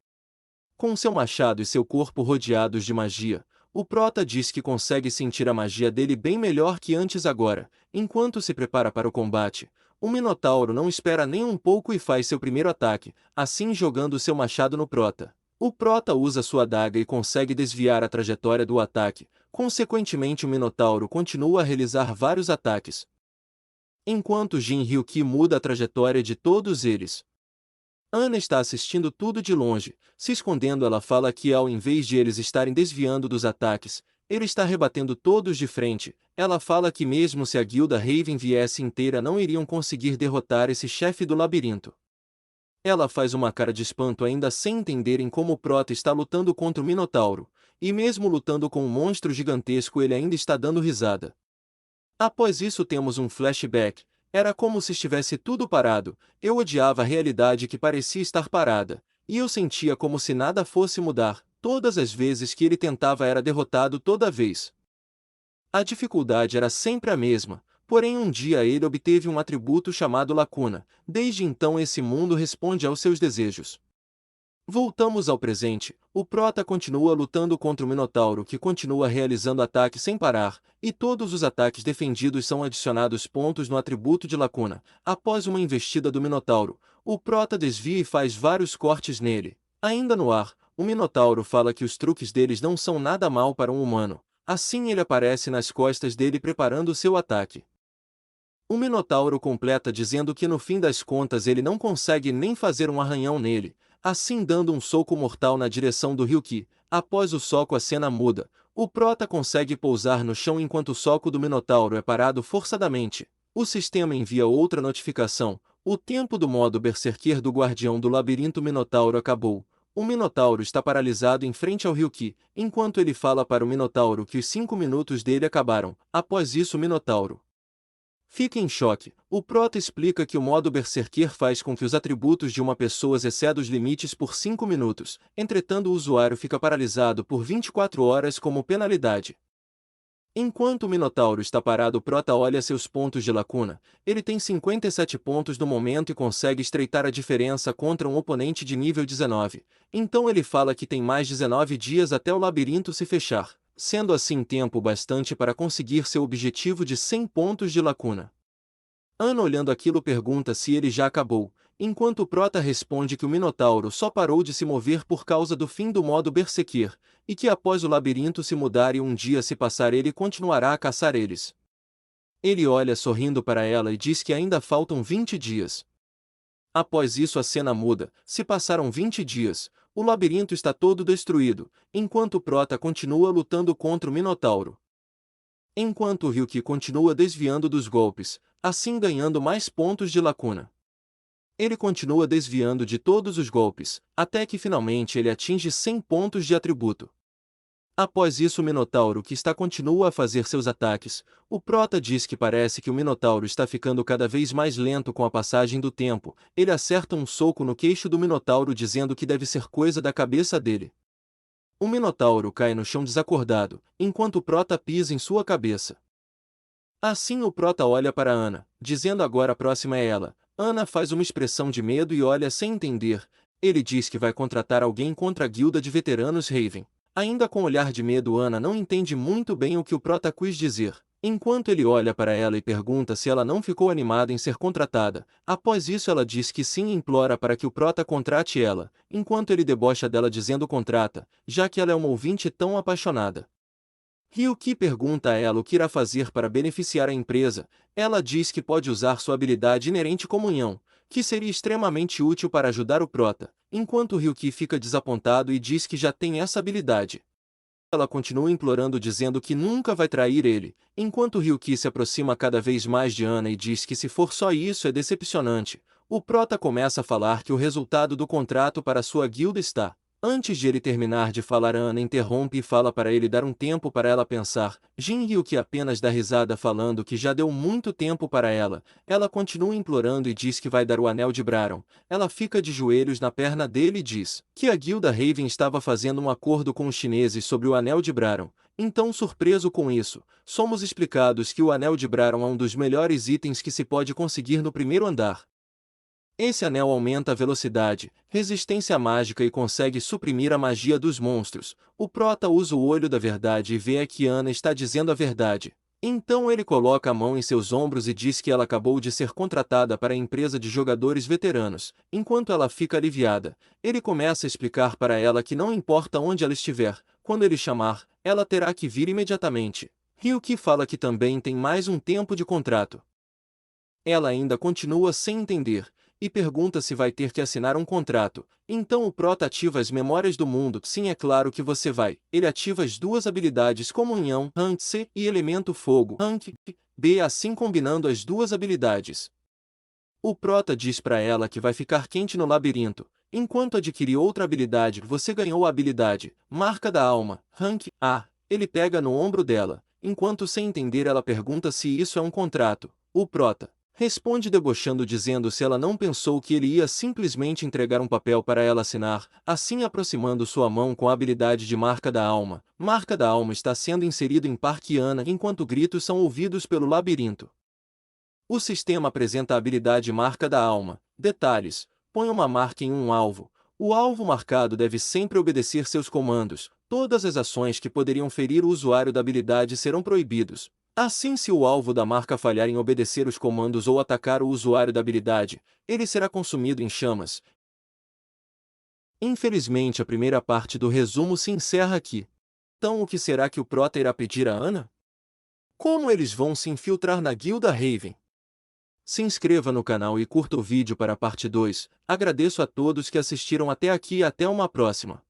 Com seu machado e seu corpo rodeados de magia, o Prota diz que consegue sentir a magia dele bem melhor que antes agora. Enquanto se prepara para o combate, o Minotauro não espera nem um pouco e faz seu primeiro ataque, assim jogando seu machado no Prota. O Prota usa sua adaga e consegue desviar a trajetória do ataque. Consequentemente, o Minotauro continua a realizar vários ataques, enquanto Jin Ryuki muda a trajetória de todos eles. Ana está assistindo tudo de longe. Se escondendo, ela fala que ao invés de eles estarem desviando dos ataques, ele está rebatendo todos de frente. Ela fala que mesmo se a guilda Raven viesse inteira não iriam conseguir derrotar esse chefe do labirinto. Ela faz uma cara de espanto ainda sem entenderem como o Prota está lutando contra o Minotauro, e mesmo lutando com um monstro gigantesco ele ainda está dando risada. Após isso temos um flashback. Era como se estivesse tudo parado. Eu odiava a realidade que parecia estar parada, e eu sentia como se nada fosse mudar. Todas as vezes que ele tentava era derrotado toda vez. A dificuldade era sempre a mesma, porém um dia ele obteve um atributo chamado Lacuna. Desde então esse mundo responde aos seus desejos. Voltamos ao presente. O Prota continua lutando contra o Minotauro, que continua realizando ataques sem parar, e todos os ataques defendidos são adicionados pontos no atributo de Lacuna. Após uma investida do Minotauro, o Prota desvia e faz vários cortes nele. Ainda no ar, o Minotauro fala que os truques deles não são nada mal para um humano. Assim ele aparece nas costas dele preparando seu ataque. O Minotauro completa dizendo que no fim das contas ele não consegue nem fazer um arranhão nele, assim dando um soco mortal na direção do Ryuki. Após o soco a cena muda. O Prota consegue pousar no chão enquanto o soco do Minotauro é parado forçadamente. O sistema envia outra notificação. O tempo do modo Berserker do Guardião do Labirinto Minotauro acabou. O Minotauro está paralisado em frente ao Ryuki, enquanto ele fala para o Minotauro que os 5 minutos dele acabaram. Após isso o Minotauro Fica em choque. O prota explica que o modo Berserker faz com que os atributos de uma pessoa excedam os limites por 5 minutos, entretanto o usuário fica paralisado por 24 horas como penalidade. Enquanto o Minotauro está parado, o prota olha seus pontos de lacuna. Ele tem 57 pontos no momento e consegue estreitar a diferença contra um oponente de nível 19. Então ele fala que tem mais 19 dias até o labirinto se fechar, sendo assim tempo bastante para conseguir seu objetivo de 100 pontos de lacuna. Ana, olhando aquilo, pergunta se ele já acabou, enquanto o prota responde que o Minotauro só parou de se mover por causa do fim do modo Berserker, e que após o labirinto se mudar e um dia se passar ele continuará a caçar eles. Ele olha sorrindo para ela e diz que ainda faltam 20 dias. Após isso a cena muda, se passaram 20 dias, o labirinto está todo destruído, enquanto o prota continua lutando contra o Minotauro. Enquanto o Ryuki continua desviando dos golpes, assim ganhando mais pontos de lacuna. Ele continua desviando de todos os golpes, até que finalmente ele atinge 100 pontos de atributo. Após isso o Minotauro que está continua a fazer seus ataques. O prota diz que parece que o Minotauro está ficando cada vez mais lento com a passagem do tempo. Ele acerta um soco no queixo do Minotauro dizendo que deve ser coisa da cabeça dele. O Minotauro cai no chão desacordado, enquanto o prota pisa em sua cabeça. Assim o prota olha para Ana, dizendo agora a próxima é ela. Ana faz uma expressão de medo e olha sem entender. Ele diz que vai contratar alguém contra a guilda de veteranos Raven. Ainda com olhar de medo, Ana não entende muito bem o que o prota quis dizer. Enquanto ele olha para ela e pergunta se ela não ficou animada em ser contratada. Após isso ela diz que sim e implora para que o prota contrate ela, enquanto ele debocha dela dizendo contrata, já que ela é uma ouvinte tão apaixonada. Ryuki pergunta a ela o que irá fazer para beneficiar a empresa. Ela diz que pode usar sua habilidade inerente comunhão, que seria extremamente útil para ajudar o prota, enquanto Ryuki fica desapontado e diz que já tem essa habilidade. Ela continua implorando dizendo que nunca vai trair ele, enquanto Ryuki se aproxima cada vez mais de Ana e diz que se for só isso é decepcionante. O prota começa a falar que o resultado do contrato para sua guilda está. Antes de ele terminar de falar, Ana interrompe e fala para ele dar um tempo para ela pensar. Jin-Ryuki apenas dá risada falando que já deu muito tempo para ela. Ela continua implorando e diz que vai dar o anel de Braron. Ela fica de joelhos na perna dele e diz que a guilda Raven estava fazendo um acordo com os chineses sobre o anel de Braron. Então, surpreso com isso, somos explicados que o anel de Braron é um dos melhores itens que se pode conseguir no primeiro andar. Esse anel aumenta a velocidade, resistência mágica e consegue suprimir a magia dos monstros. O prota usa o olho da verdade e vê que Ana está dizendo a verdade. Então ele coloca a mão em seus ombros e diz que ela acabou de ser contratada para a empresa de jogadores veteranos. Enquanto ela fica aliviada, ele começa a explicar para ela que não importa onde ela estiver, quando ele chamar, ela terá que vir imediatamente. Ryuki fala que também tem mais um tempo de contrato. Ela ainda continua sem entender e pergunta se vai ter que assinar um contrato. Então o prota ativa as memórias do mundo. Sim, é claro que você vai. Ele ativa as duas habilidades comunhão, rank C, e elemento fogo, rank B, assim combinando as duas habilidades. O prota diz para ela que vai ficar quente no labirinto. Enquanto adquirir outra habilidade, você ganhou a habilidade, marca da alma, rank A. Ele pega no ombro dela. Enquanto sem entender ela pergunta se isso é um contrato. O prota responde debochando dizendo se ela não pensou que ele ia simplesmente entregar um papel para ela assinar, assim aproximando sua mão com a habilidade de Marca da Alma. Marca da Alma está sendo inserido em Parque Ana enquanto gritos são ouvidos pelo labirinto. O sistema apresenta a habilidade Marca da Alma. Detalhes: põe uma marca em um alvo. O alvo marcado deve sempre obedecer seus comandos. Todas as ações que poderiam ferir o usuário da habilidade serão proibidos. Assim, se o alvo da marca falhar em obedecer os comandos ou atacar o usuário da habilidade, ele será consumido em chamas. Infelizmente, a primeira parte do resumo se encerra aqui. Então, o que será que o prota irá pedir a Ana? Como eles vão se infiltrar na guilda Raven? Se inscreva no canal e curta o vídeo para a parte 2. Agradeço a todos que assistiram até aqui e até uma próxima.